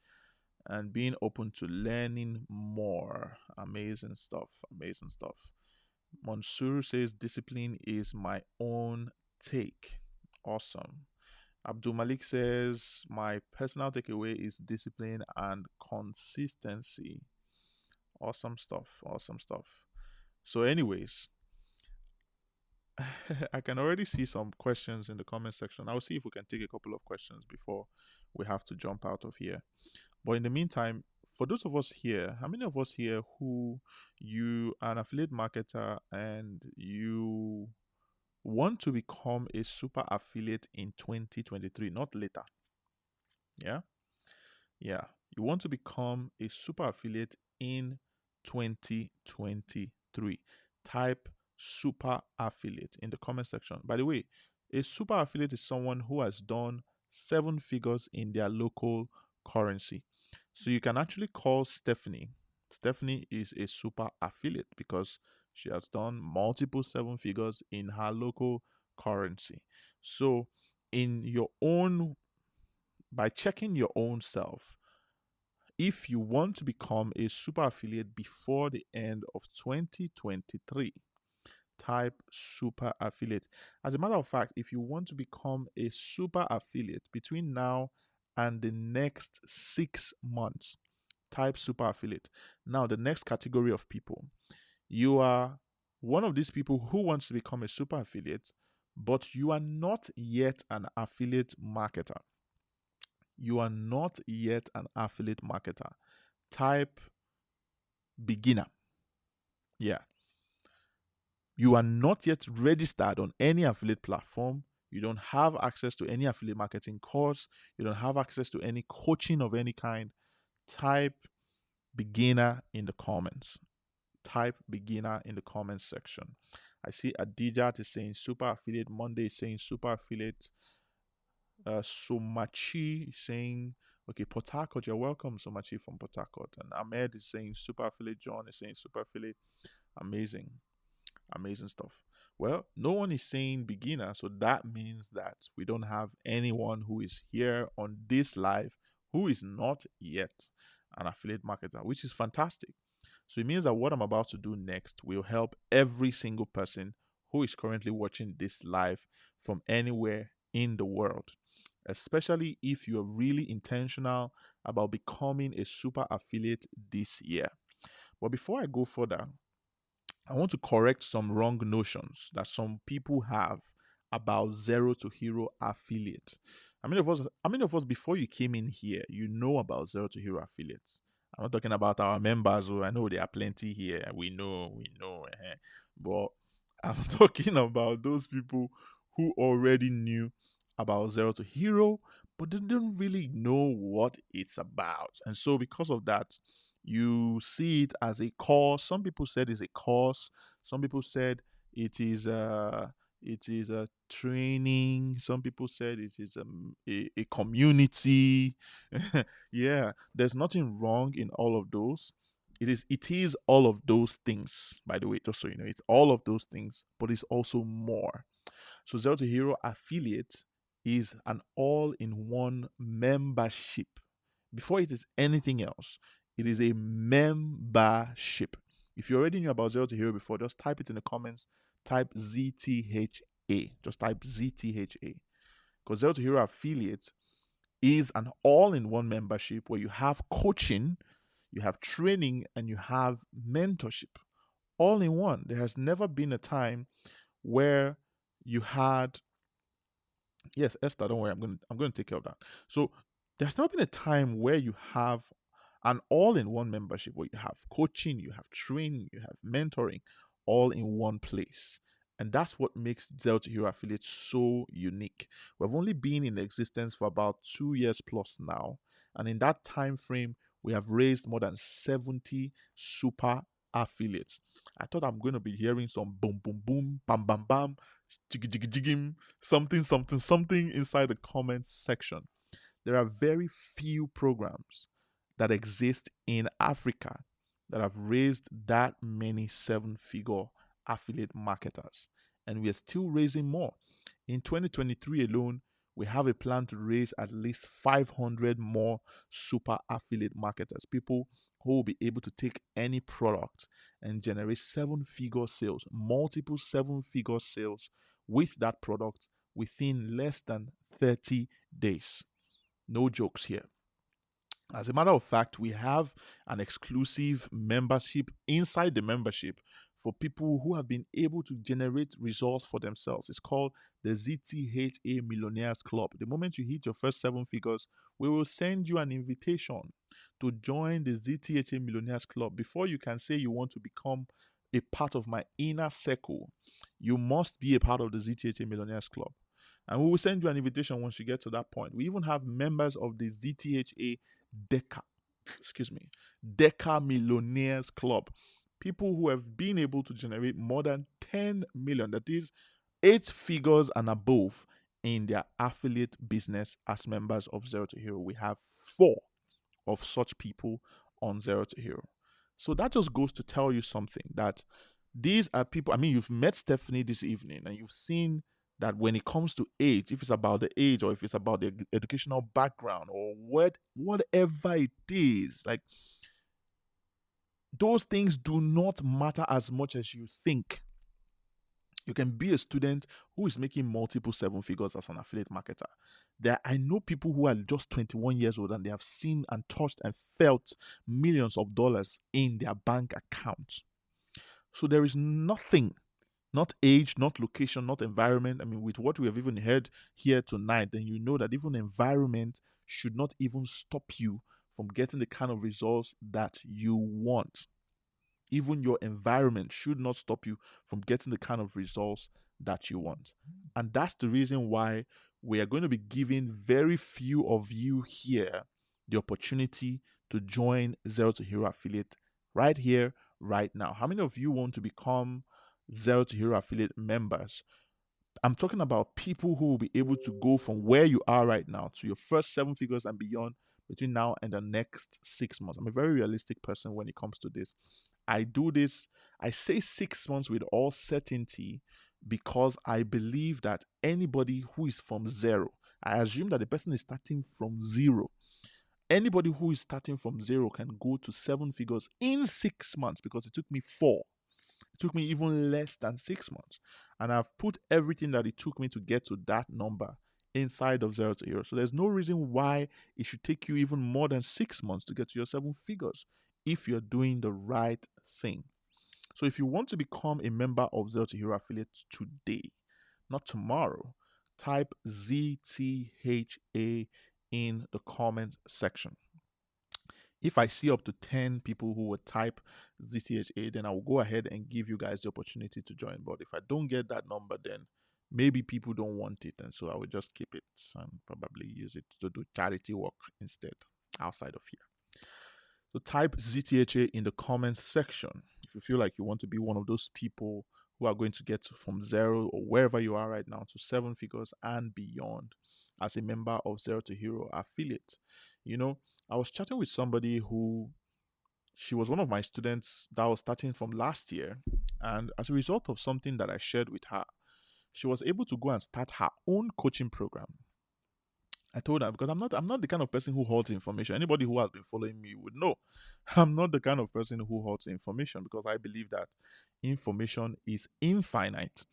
and being open to learning more. Amazing stuff, amazing stuff. Mansoor says discipline is my own take. Awesome. Abdul Malik says my personal takeaway is discipline and consistency. Awesome stuff, awesome stuff. So anyways, I can already see some questions in the comment section. I'll see if we can take a couple of questions before we have to jump out of here. But in the meantime, for those of us here, how many of us here who you are an affiliate marketer and you want to become a super affiliate in 2023, not later? Yeah? Yeah. You want to become a super affiliate in 2023. Type super affiliate in the comment section. By the way, a super affiliate is someone who has done 7 figures in their local currency. So you can actually call Stephanie. Stephanie is a super affiliate because she has done multiple 7 figures in her local currency. So by checking your own self, if you want to become a super affiliate before the end of 2023, type super affiliate. As a matter of fact, if you want to become a super affiliate between now and the next 6 months, type super affiliate. Now, the next category of people, you are one of these people who wants to become a super affiliate, but you are not yet an affiliate marketer. You are not yet an affiliate marketer. Type beginner. Yeah. You are not yet registered on any affiliate platform. You don't have access to any affiliate marketing course. You don't have access to any coaching of any kind. Type beginner in the comments. Type beginner in the comments section. I see Adijat is saying super affiliate. Monday is saying super affiliate. Somachi is saying, okay, Port Harcourt, you're welcome, Somachi from Port Harcourt. And Ahmed is saying super affiliate. John is saying super affiliate. Amazing. Amazing stuff. Well, no one is saying beginner, so that means that we don't have anyone who is here on this live who is not yet an affiliate marketer, which is fantastic. So it means that what I'm about to do next will help every single person who is currently watching this live from anywhere in the world, especially if you're really intentional about becoming a super affiliate this year. But before I go further, I want to correct some wrong notions that some people have about zero to hero affiliate. How many of us before you came in here, you know about zero to hero affiliates? I'm not talking about our members, who I know there are plenty here. We know. But I'm talking about those people who already knew about zero to hero, but they didn't really know what it's about. And so because of that, you see it as a course. Some people said it's a course. Some people said it is a training. Some people said it is a community. Yeah, there's nothing wrong in all of those. It is all of those things, by the way, just so you know. It's all of those things, but it's also more. So Zero to Hero Affiliate is an all-in-one membership. Before it is anything else, it is a membership. If you already knew about Zero to Hero before, just type it in the comments. Type ZTHA. Just type ZTHA. Because Zero to Hero Affiliate is an all-in-one membership where you have coaching, you have training, and you have mentorship all in one. There has never been a time where you had, yes, Esther, don't worry, I'm going to take care of that. So there's never been a time where you have an all-in-one membership where you have coaching, you have training, you have mentoring, all in one place. And that's what makes Zero to Hero Affiliate so unique. We've only been in existence for about 2 years plus now, and in that time frame, we have raised more than 70 super affiliates. I thought I'm going to be hearing some boom, boom, boom, bam, bam, bam, jiggy, jiggy, jiggy, something, something, something inside the comments section. There are very few programs that exist in Africa that have raised that many seven-figure affiliate marketers. And we are still raising more. In 2023 alone, we have a plan to raise at least 500 more super affiliate marketers, people who will be able to take any product and generate seven-figure sales, multiple seven-figure sales with that product within less than 30 days. No jokes here. As a matter of fact, we have an exclusive membership inside the membership for people who have been able to generate results for themselves. It's called the ZTHA Millionaires Club. The moment you hit your first seven figures, we will send you an invitation to join the ZTHA Millionaires Club. Before you can say you want to become a part of my inner circle, you must be a part of the ZTHA Millionaires Club. And we will send you an invitation once you get to that point. We even have members of the ZTHA Deca Millionaires Club. People who have been able to generate more than 10 million, that is 8 figures and above, in their affiliate business as members of Zero to Hero. We have 4 of such people on Zero to Hero. So that just goes to tell you something, that these are people. I mean, you've met Stephanie this evening and you've seen that when it comes to age, if it's about the age or if it's about the educational background or whatever it is, like, those things do not matter as much as you think. You can be a student who is making multiple seven figures as an affiliate marketer. I know people who are just 21 years old and they have seen and touched and felt millions of dollars in their bank account. So there is nothing, not age, not location, not environment. I mean, with what we have even heard here tonight, then you know that even environment should not even stop you from getting the kind of results that you want. Even your environment should not stop you from getting the kind of results that you want. And that's the reason why we are going to be giving very few of you here the opportunity to join Zero to Hero Affiliate right here, right now. How many of you want to become Zero to Hero Affiliate members? I'm talking about people who will be able to go from where you are right now to your first seven figures and beyond between now and the next 6 months. I'm a very realistic person when it comes to this. I do this, I say 6 months with all certainty because I believe that anybody who is from zero, I assume that the person is starting from zero. Anybody who is starting from zero can go to seven figures in 6 months, because it took me 4. It took me even less than 6 months. And I've put everything that it took me to get to that number inside of zero to hero. So there's no reason why it should take you even more than 6 months to get to your seven figures if you're doing the right thing. So if you want to become a member of Zero to Hero Affiliate today, not tomorrow, type ZTHA in the comment section. If I see up to 10 people who would type ZTHA, then I will go ahead and give you guys the opportunity to join. But if I don't get that number, then maybe people don't want it. And so I will just keep it and probably use it to do charity work instead outside of here. So type ZTHA in the comments section if you feel like you want to be one of those people who are going to get from zero or wherever you are right now to seven figures and beyond as a member of Zero to Hero Affiliate. You know, I was chatting with somebody who, she was one of my students that was starting from last year. And as a result of something that I shared with her, she was able to go and start her own coaching program. I told her, because I'm not the kind of person who holds information. Anybody who has been following me would know I'm not the kind of person who holds information, because I believe that information is infinite.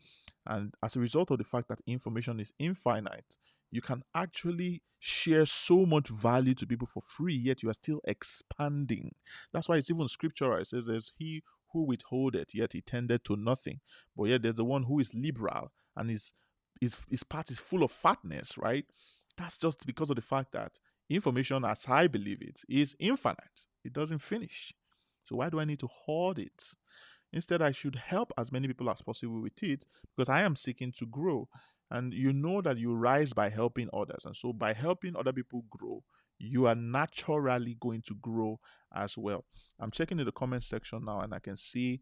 And as a result of the fact that information is infinite, you can actually share so much value to people for free, yet you are still expanding. That's why it's even scriptural. It says there's he who withholdeth, yet he tended to nothing. But yet there's the one who is liberal, and his part is full of fatness, right? That's just because of the fact that information, as I believe it, is infinite. It doesn't finish. So why do I need to hoard it? Instead, I should help as many people as possible with it, because I am seeking to grow. And you know that you rise by helping others. And so by helping other people grow, you are naturally going to grow as well. I'm checking in the comment section now, and I can see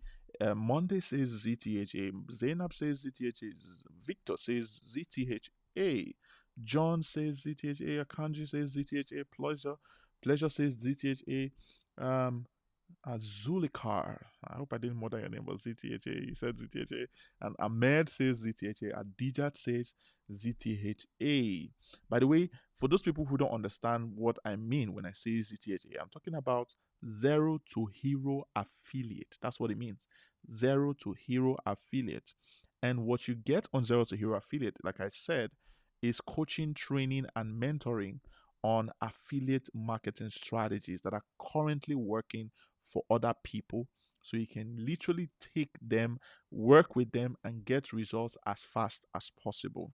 Monday says ZTHA, Zainab says ZTHA, Victor says ZTHA, John says ZTHA, Akanji says ZTHA, Pleasure says ZTHA, Azulikar. I hope I didn't murder your name, but ZTHA. You said ZTHA. And Ahmed says ZTHA. Adijat says ZTHA. By the way, for those people who don't understand what I mean when I say ZTHA, I'm talking about Zero to Hero Affiliate. That's what it means. Zero to Hero Affiliate. And what you get on Zero to Hero Affiliate, like I said, is coaching, training, and mentoring on affiliate marketing strategies that are currently working for other people, so you can literally take them, work with them, and get results as fast as possible.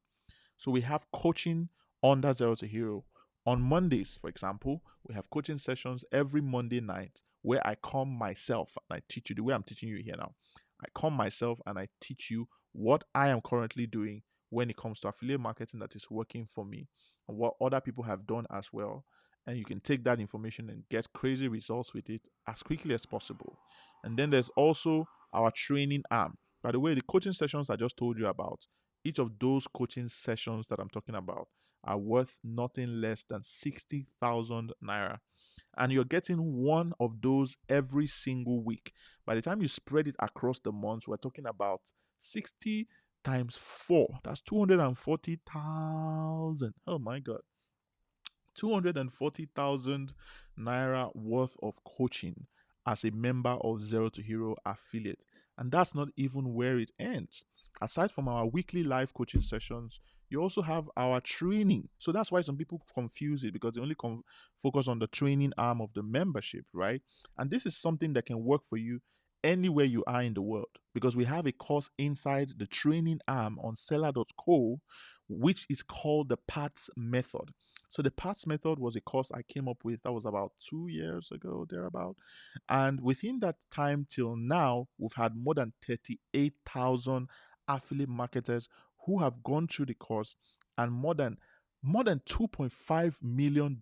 So we have coaching under Zero to Hero. On Mondays, for example, we have coaching sessions every Monday night where I come myself and I teach you the way I'm teaching you here now. I come myself and I teach you what I am currently doing when it comes to affiliate marketing that is working for me, and what other people have done as well. And you can take that information and get crazy results with it as quickly as possible. And then there's also our training arm. By the way, the coaching sessions I just told you about, each of those coaching sessions that I'm talking about are worth nothing less than 60,000 naira. And you're getting one of those every single week. By the time you spread it across the months, we're talking about 60 times 4. That's 240,000. Oh my God. 240,000 naira worth of coaching as a member of Zero to Hero Affiliate. And that's not even where it ends. Aside from our weekly live coaching sessions, you also have our training. So that's why some people confuse it, because they only focus on the training arm of the membership, right? And this is something that can work for you anywhere you are in the world, because we have a course inside the training arm on seller.co, which is called the PATS method. So the PATS method was a course I came up with, that was about 2 years ago, thereabout. And within that time till now, we've had more than 38,000 affiliate marketers who have gone through the course, and more than $2.5 million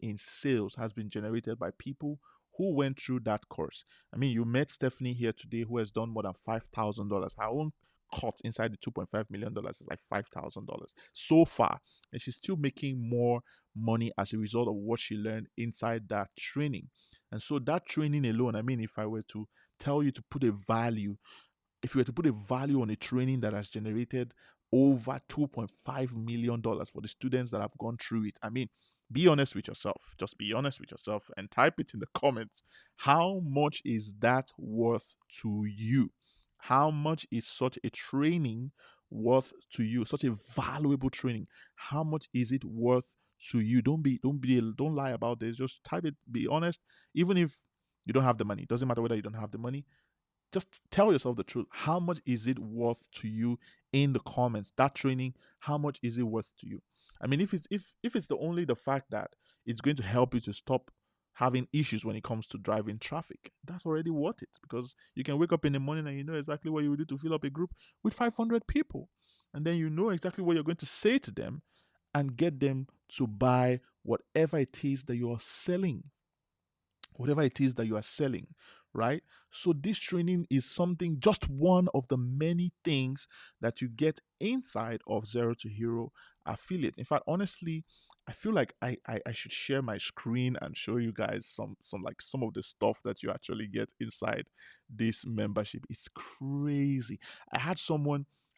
in sales has been generated by people who went through that course. I mean, you met Stephanie here today, who has done more than $5,000. Her own cut inside the $2.5 million is like $5,000 so far. And she's still making more money as a result of what she learned inside that training. And so that training alone, I mean, if I were to tell you to put a value if you were to put a value on a training that has generated over $2.5 million for the students that have gone through it, I mean, be honest with yourself. Just be honest with yourself and type it in the comments. How much is that worth to you? How much is such a training worth to you? Such a valuable training. How much is it worth to you? Don't lie about this. Just type it. Be honest. Even if you don't have the money, it doesn't matter whether you don't have the money, just tell yourself the truth. How much is it worth to you in the comments? That training, how much is it worth to you? I mean, if it's the fact that it's going to help you to stop having issues when it comes to driving traffic, that's already worth it, because you can wake up in the morning and you know exactly what you will do to fill up a group with 500 people. And then you know exactly what you're going to say to them and get them to buy whatever it is that you're selling, whatever it is that you are selling, right? So this training is something, just one of the many things that you get inside of Zero to Hero affiliate. In fact, honestly, I feel like I should share my screen and show you guys some of the stuff that you actually get inside this membership. It's crazy. I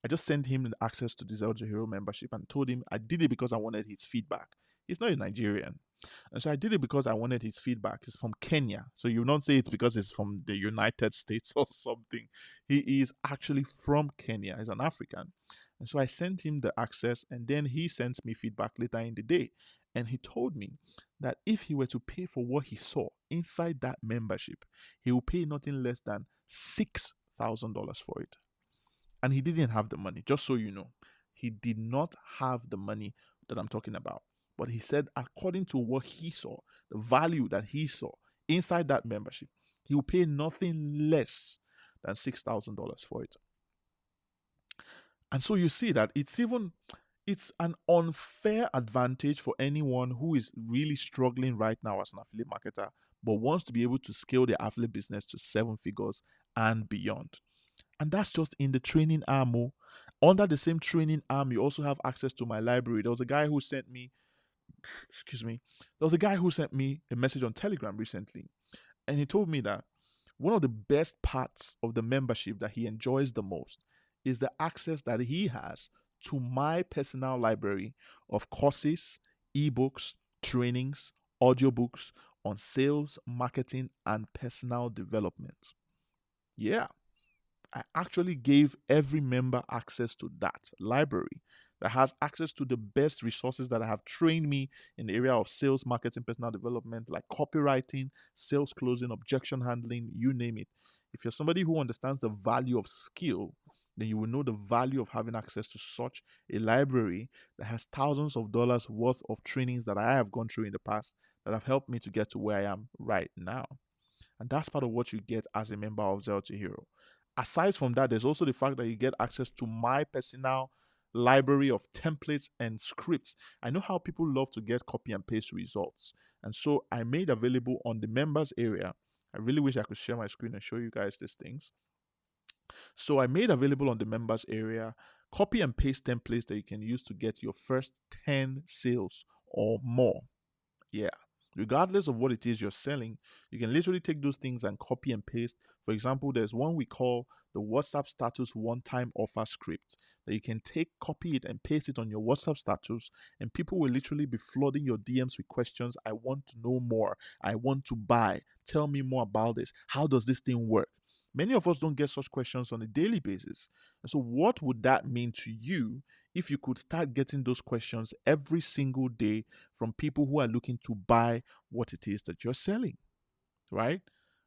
just sent him the access to the Zero to Hero membership and told him I did it because I wanted his feedback. He's not a Nigerian. And so I did it because I wanted his feedback. He's from Kenya. So you will not say it's because he's from the United States or something. He is actually from Kenya. He's an African. And so I sent him the access, and then he sent me feedback later in the day. And he told me that if he were to pay for what he saw inside that membership, he will pay nothing less than $6,000 for it. And he didn't have the money, just so you know. He did not have the money that I'm talking about. But he said, according to what he saw, the value that he saw inside that membership, he will pay nothing less than $6,000 for it. And so you see that it's an unfair advantage for anyone who is really struggling right now as an affiliate marketer, but wants to be able to scale their affiliate business to 7 figures and beyond. And that's just in the training arm. Under the same training arm, you also have access to my library. There was a guy who sent me a message on Telegram recently, and he told me that one of the best parts of the membership that he enjoys the most is the access that he has to my personal library of courses, ebooks, trainings, audiobooks on sales, marketing, and personal development. Yeah. I actually gave every member access to that library that has access to the best resources that have trained me in the area of sales, marketing, personal development, like copywriting, sales closing, objection handling, you name it. If you're somebody who understands the value of skill, then you will know the value of having access to such a library that has thousands of dollars worth of trainings that I have gone through in the past that have helped me to get to where I am right now. And that's part of what you get as a member of Zero to Hero. Aside from that, there's also the fact that you get access to my personal library of templates and scripts. I know how people love to get copy and paste results. And so I made available on the members area. I really wish I could share my screen and show you guys these things. So I made available on the members area copy and paste templates that you can use to get your first 10 sales or more. Yeah. Regardless of what it is you're selling, you can literally take those things and copy and paste. For example, there's one we call the WhatsApp status one-time offer script that you can take, copy it, and paste it on your WhatsApp status, and people will literally be flooding your DMs with questions. I want to know more. I want to buy. Tell me more about this. How does this thing work? Many of us don't get such questions on a daily basis. And so, what would that mean to you if you could start getting those questions every single day from people who are looking to buy what it is that you're selling, right?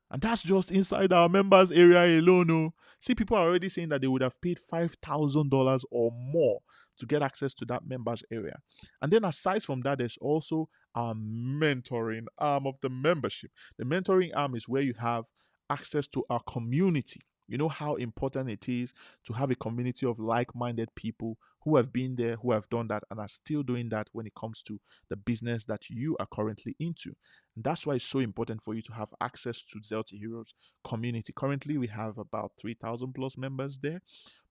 And that's just inside our members area alone. Oh. See, people are already saying that they would have paid $5,000 or more to get access to that members area. And then aside from that, there's also our mentoring arm of the membership. The mentoring arm is where you have access to our community. You know how important it is to have a community of like-minded people who have been there, who have done that, and are still doing that when it comes to the business that you are currently into. And that's why it's so important for you to have access to Zero to Heroes community. Currently, we have about 3,000 plus members there.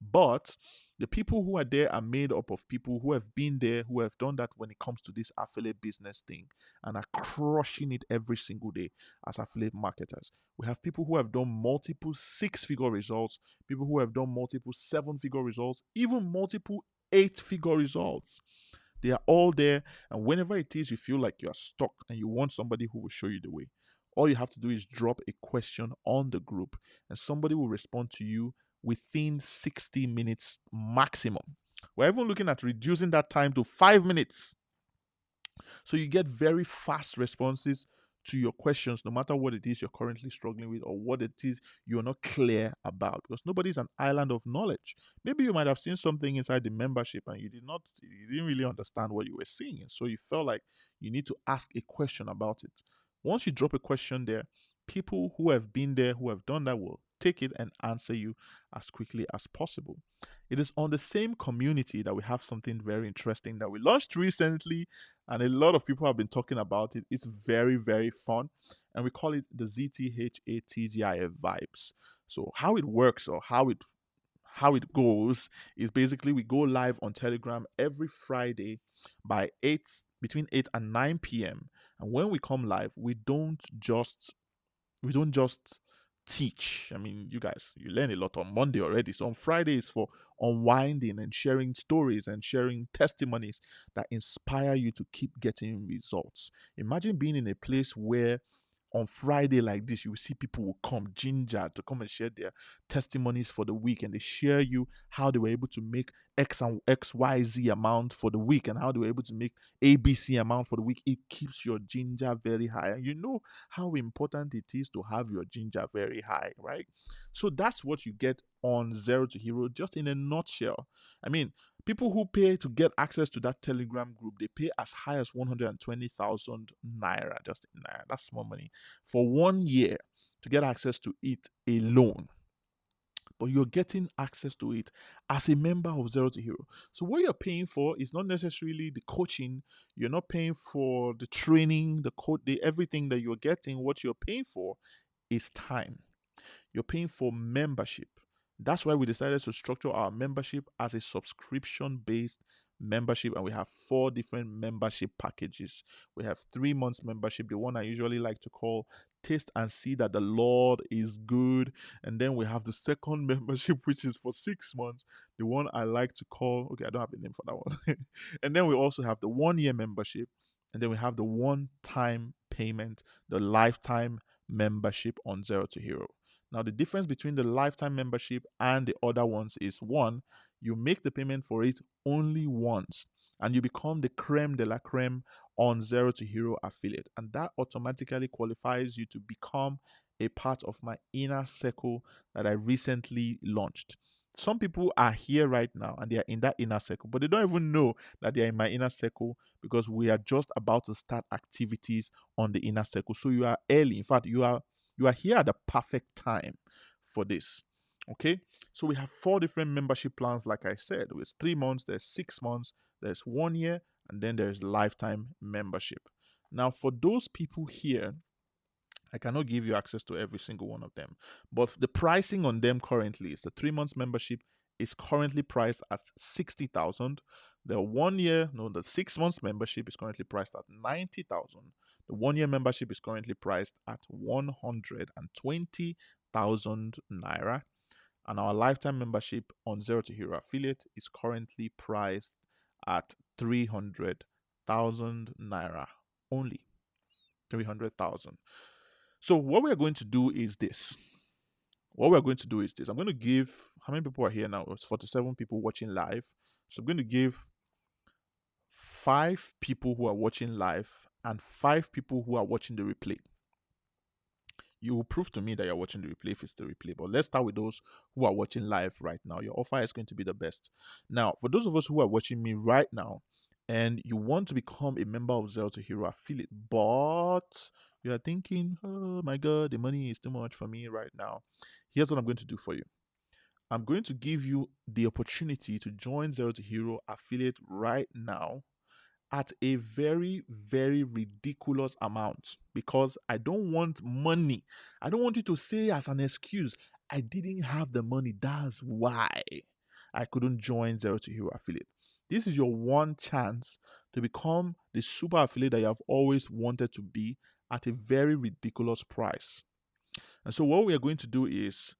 But The people who are there are made up of people who have been there, who have done that when it comes to this affiliate business thing, and are crushing it every single day as affiliate marketers. We have people who have done multiple 6-figure results, people who have done multiple 7-figure results, even multiple 8-figure results. They are all there, and whenever it is you feel like you are stuck and you want somebody who will show you the way, all you have to do is drop a question on the group, and somebody will respond to you within 60 minutes maximum. We're even looking at reducing that time to 5 minutes. So you get very fast responses to your questions, no matter what it is you're currently struggling with or what it is you're not clear about, because nobody's an island of knowledge. Maybe you might have seen something inside the membership and you didn't really understand what you were seeing. And so you felt like you need to ask a question about it. Once you drop a question there, people who have been there, who have done that, will take it and answer you as quickly as possible. It is on the same community that we have something very interesting that we launched recently, and a lot of people have been talking about it. It's very, very fun, and we call it the ZTHATGIF vibes. So how it works, or how it goes, is basically we go live on Telegram every Friday by 8 between 8 and 9 p.m. And when we come live, we don't just teach. I mean, you guys, you learn a lot on Monday already. So on Friday is for unwinding and sharing stories and sharing testimonies that inspire you to keep getting results. Imagine being in a place where on Friday like this, you will see people will come ginger to come and share their testimonies for the week, and they share you how they were able to make X and XYZ amount for the week and how they were able to make ABC amount for the week. It keeps your ginger very high. And you know how important it is to have your ginger very high, right? So that's what you get on Zero to Hero, just in a nutshell. I mean, people who pay to get access to that Telegram group, they pay as high as 120,000 naira, just in naira. That's small money for 1 year to get access to it alone. But you're getting access to it as a member of Zero to Hero. So what you're paying for is not necessarily the coaching. You're not paying for the training, the code, the everything that you're getting. What you're paying for is time. You're paying for membership. That's why we decided to structure our membership as a subscription based membership, and we have 4 different membership packages. We have 3 months membership, the one I usually like to call Taste and See That the Lord is Good. And then we have the second membership, which is for 6 months, the one I like to call, okay, I don't have a name for that one. And then we also have the 1 year membership, and then we have the one-time payment, the lifetime membership on Zero to Hero. Now, the difference between the lifetime membership and the other ones is, one, you make the payment for it only once, and you become the creme de la creme on Zero to Hero affiliate. And that automatically qualifies you to become a part of my inner circle that I recently launched. Some people are here right now and they are in that inner circle, but they don't even know that they are in my inner circle, because we are just about to start activities on the inner circle. So you are early. In fact, you are here at the perfect time for this. Okay, so we have 4 different membership plans. Like I said, there's 3 months, there's 6 months, there's 1 year, and then there's lifetime membership. Now, for those people here, I cannot give you access to every single one of them, but the pricing on them currently is the 3 months membership is currently priced at 60,000. The 1 year, no, the 6 months membership is currently priced at 90,000. The 1 year membership is currently priced at 120,000 naira. And our lifetime membership on Zero to Hero affiliate is currently priced at 300,000 naira only. 300,000. So what we're going to do is this. I'm going to give, how many people are here now? It's 47 people watching live. So I'm going to give 5 people who are watching live and 5 people who are watching the replay. You will prove to me that you're watching the replay if it's the replay. But let's start with those who are watching live right now. Your offer is going to be the best. Now, for those of us who are watching me right now, and you want to become a member of Zero to Hero affiliate, but you are thinking, oh my God, the money is too much for me right now. Here's what I'm going to do for you. I'm going to give you the opportunity to join Zero to Hero affiliate right now at a very, very ridiculous amount, because I don't want money. I don't want you to say as an excuse, I didn't have the money. That's why. I couldn't join Zero to Hero Affiliate. This is your one chance to become the super affiliate that you have always wanted to be at a very ridiculous price. And so, what we are going to do is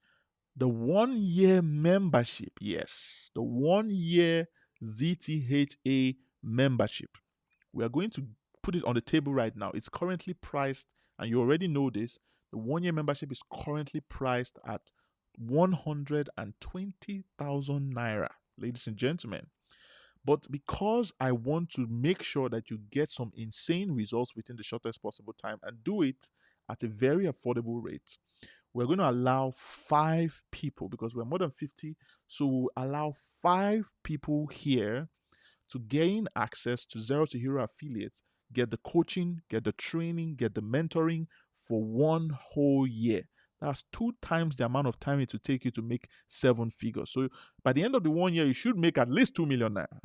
the 1 year membership. Yes, the 1 year ZTHA membership. We are going to put it on the table right now. It's currently priced, and you already know this. The 1 year membership is currently priced at 120,000 naira, ladies and gentlemen. But because I want to make sure that you get some insane results within the shortest possible time and do it at a very affordable rate, we're going to allow 5 people, because we're more than 50. So we'll allow 5 people here to gain access to Zero to Hero Affiliates, get the coaching, get the training, get the mentoring for 1 whole year. That's 2 times the amount of time it will take you to make 7 figures. So by the end of the 1 year, you should make at least 2 million naira.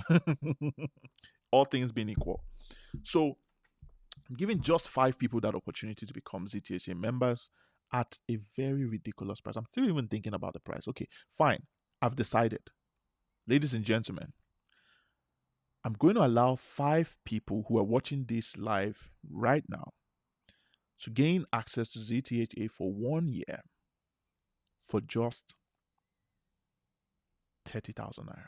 All things being equal. So I'm giving just 5 people that opportunity to become ZTHA members at a very ridiculous price. I'm still even thinking about the price. Okay, fine. I've decided. Ladies and gentlemen, I'm going to allow 5 people who are watching this live right now to gain access to ZTHA for 1 year for just 30,000 naira.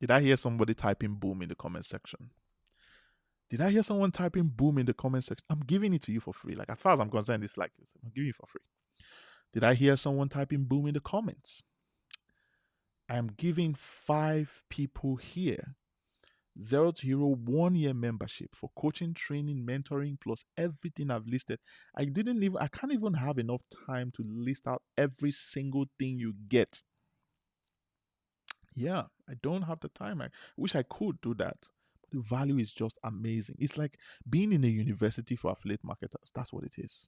Did I hear somebody typing boom in the comment section? Did I hear someone typing boom in the comment section? I'm giving it to you for free. Like, as far as I'm concerned, it's like I'm giving it for free. Did I hear someone typing boom in the comments? I am giving 5 people here Zero to Hero 1 year membership for coaching, training, mentoring, plus everything I've listed. I can't even have enough time to list out every single thing you get. Yeah, I don't have the time. I wish I could do that. But the value is just amazing. It's like being in a university for affiliate marketers. That's what it is.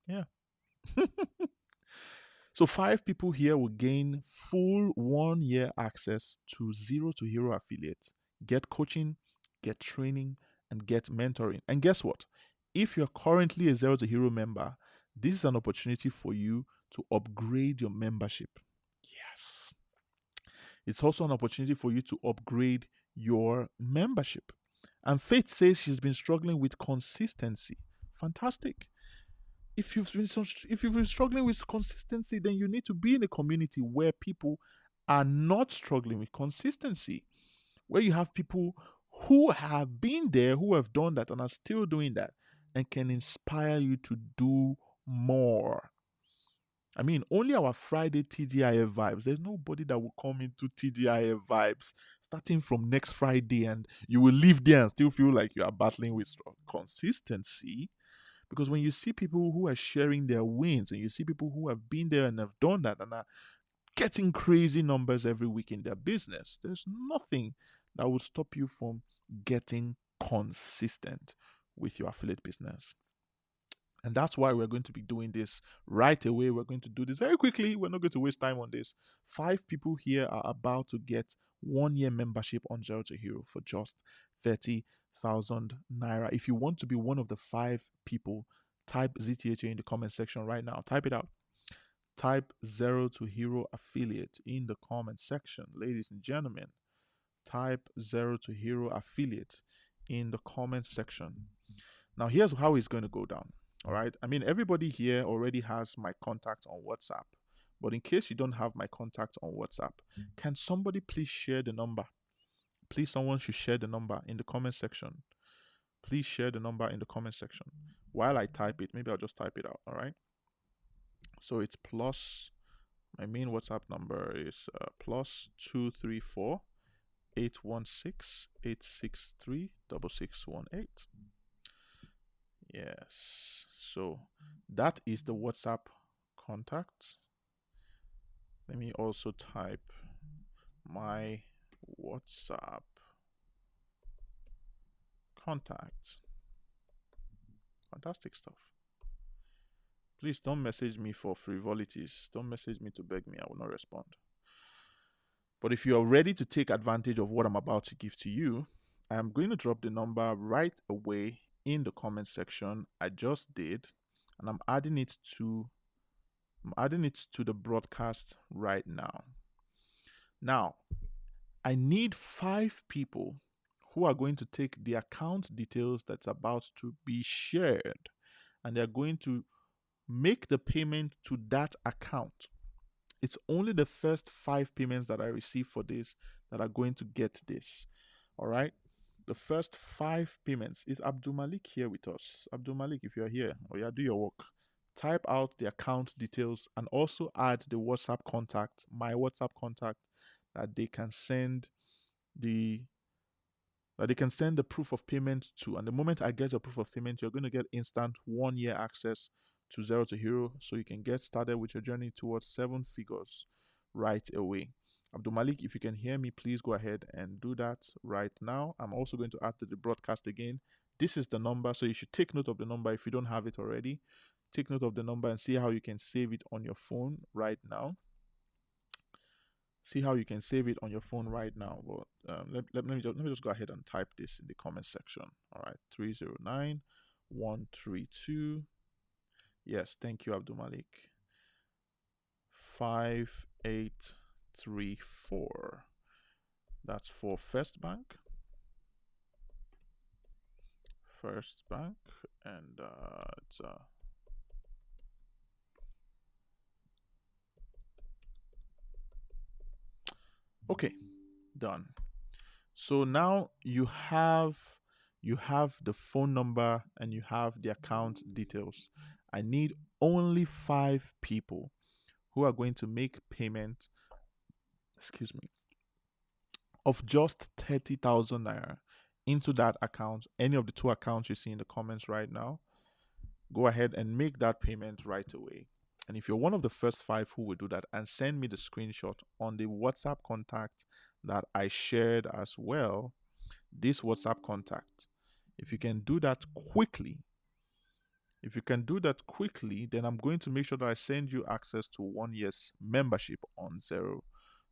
Yeah. So 5 people here will gain full 1 year access to Zero to Hero Affiliate. Get coaching, get training, and get mentoring. And guess what? If you're currently a Zero to Hero member, this is an opportunity for you to upgrade your membership. Yes. It's also an opportunity for you to upgrade your membership. And Faith says she's been struggling with consistency. Fantastic. If you've been struggling with consistency, then you need to be in a community where people are not struggling with consistency, where you have people who have been there, who have done that, and are still doing that, and can inspire you to do more. I mean, only our Friday TGIF vibes. There's nobody that will come into TGIF vibes starting from next Friday, and you will leave there and still feel like you are battling with consistency. Because when you see people who are sharing their wins, and you see people who have been there and have done that and are getting crazy numbers every week in their business, there's nothing that will stop you from getting consistent with your affiliate business. And that's why we're going to be doing this right away. We're going to do this very quickly. We're not going to waste time on this. 5 people here are about to get 1 year membership on Zero to Hero for just 30,000 naira. If you want to be one of the 5 people, type ZTHA in the comment section right now. Type it out. Type Zero to Hero Affiliate in the comment section. Ladies and gentlemen, type Zero to Hero Affiliate in the comment section. Now, here's how it's going to go down. All right. I mean, everybody here already has my contact on WhatsApp. But in case you don't have my contact on WhatsApp, can somebody please share the number? Please, someone should share the number in the comment section. Please share the number in the comment section. While I type it, maybe I'll just type it out. All right. So it's plus, my main WhatsApp number is plus 234 816 863 6618. Yes. So that is the WhatsApp contact. Let me also type my WhatsApp contact. Fantastic stuff. Please don't message me for frivolities. Don't message me to beg me. I will not respond. But if you are ready to take advantage of what I'm about to give to you, I am going to drop the number right away in the comment section. I just did, and I'm adding it to I'm adding it to the broadcast right now. Now, I need 5 people who are going to take the account details that's about to be shared, and they're going to make the payment to that account. It's only the first 5 payments that I receive for this that are going to get this. All right. The first 5 payments. Is Abdul Malik here with us? Abdul Malik, if you're here, or yeah, do your work. Type out the account details and also add the WhatsApp contact, my WhatsApp contact, that they can send the proof of payment to. And the moment I get your proof of payment, you're going to get instant 1-year access to Zero to Hero, so you can get started with your journey towards 7 figures right away. Abdul Malik, if you can hear me, please go ahead and do that right now. I'm also going to add to the broadcast again. This is the number, so you should take note of the number if you don't have it already. Take note of the number and see how you can save it on your phone right now. See how you can save it on your phone right now. But let me just go ahead and type this in the comment section. All right, 309-132. Yes, thank you, Abdul Malik. 5834. That's for First Bank. First Bank, and it's okay, done. So now you have the phone number and you have the account details. I need only 5 people who are going to make payment, excuse me, of just 30,000 naira into that account. Any of the 2 accounts you see in the comments right now, go ahead and make that payment right away. And if you're one of the first 5 who will do that, and send me the screenshot on the WhatsApp contact that I shared as well, this WhatsApp contact. If you can do that quickly, then I'm going to make sure that I send you access to 1 year's membership on Zero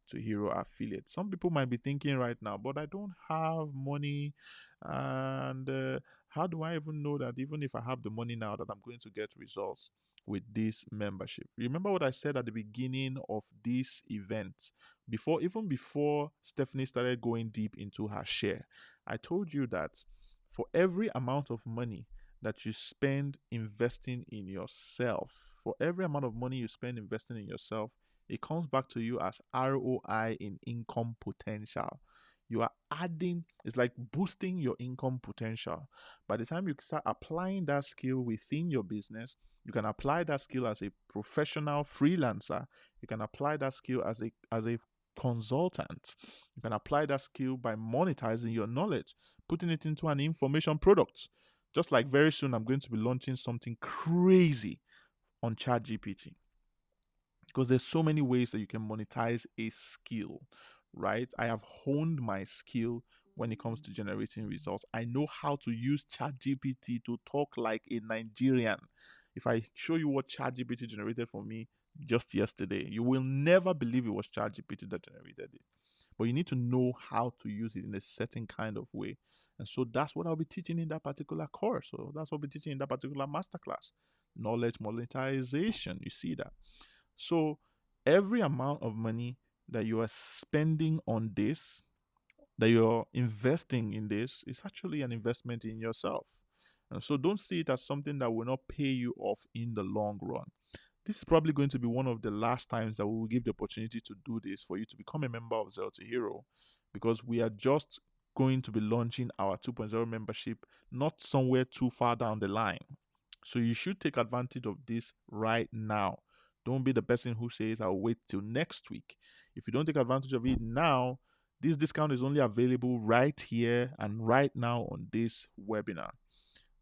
to Hero affiliate. Some people might be thinking right now, but I don't have money, and how do I even know that even if I have the money now that I'm going to get results with this membership? Remember what I said at the beginning of this event, before Stephanie started going deep into her share. I told you that for every amount of money that you spend investing in yourself, for every amount of money you spend investing in yourself, it comes back to you as ROI in income potential. You are adding, it's like boosting your income potential. By the time you start applying that skill within your business, you can apply that skill as a professional freelancer. You can apply that skill as a consultant. You can apply that skill by monetizing your knowledge, putting it into an information product. Just like very soon, I'm going to be launching something crazy on ChatGPT, because there's so many ways that you can monetize a skill, right? I have honed my skill when it comes to generating results. I know how to use ChatGPT to talk like a Nigerian. If I show you what ChatGPT generated for me just yesterday, you will never believe it was ChatGPT that generated it. But you need to know how to use it in a certain kind of way. And so that's what I'll be teaching in that particular course. So that's what I'll be teaching in that particular masterclass. Knowledge monetization. You see that? So every amount of money that you are spending on this, that you're investing in this, is actually an investment in yourself. And so don't see it as something that will not pay you off in the long run. This is probably going to be one of the last times that we will give the opportunity to do this for you to become a member of Zero to Hero, because we are just going to be launching our 2.0 membership not somewhere too far down the line. So you should take advantage of this right now. Don't be the person who says, I'll wait till next week. If you don't take advantage of it now, this discount is only available right here and right now on this webinar.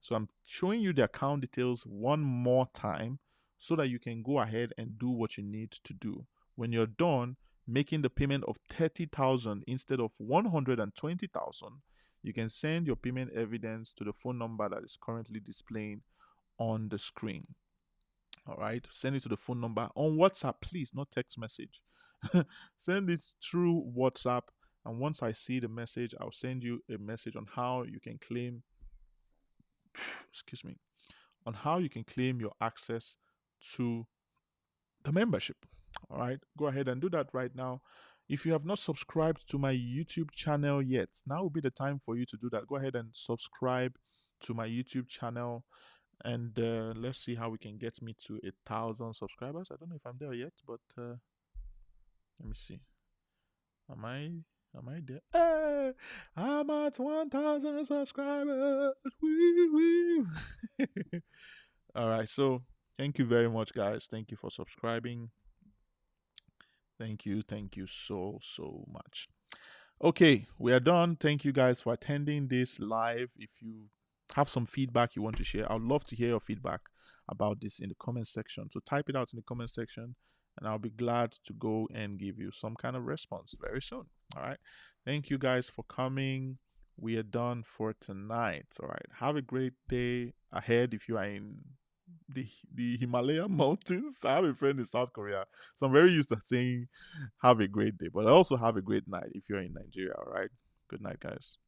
So I'm showing you the account details one more time so that you can go ahead and do what you need to do. When you're done making the payment of 30,000 instead of 120,000, you can send your payment evidence to the phone number that is currently displaying on the screen. All right, send it to the phone number on WhatsApp, please, not text message. Send it through WhatsApp, and once I see the message, I'll send you a message on how you can claim excuse me, on how you can claim your access to the membership. All right, go ahead and do that right now. If you have not subscribed to my YouTube channel yet, now will be the time for you to do that. Go ahead and subscribe to my YouTube channel, and let's see how we can get me to 1,000 subscribers. I don't know if I'm there yet, but let me see. Am I there? Hey, I'm at 1,000 subscribers. Woo, woo. All right, so thank you very much, guys. Thank you for subscribing. Thank you so much. Okay, we are done. Thank you guys for attending this live. If you have some feedback you want to share, I'd love to hear your feedback about this in the comment section. So type it out in the comment section, and I'll be glad to go and give you some kind of response very soon. All right. Thank you guys for coming. We are done for tonight. All right. Have a great day ahead if you are in the Himalayan mountains. I have a friend in South Korea, so I'm very used to saying have a great day, but also have a great night if you're in Nigeria. All right. Good night, guys.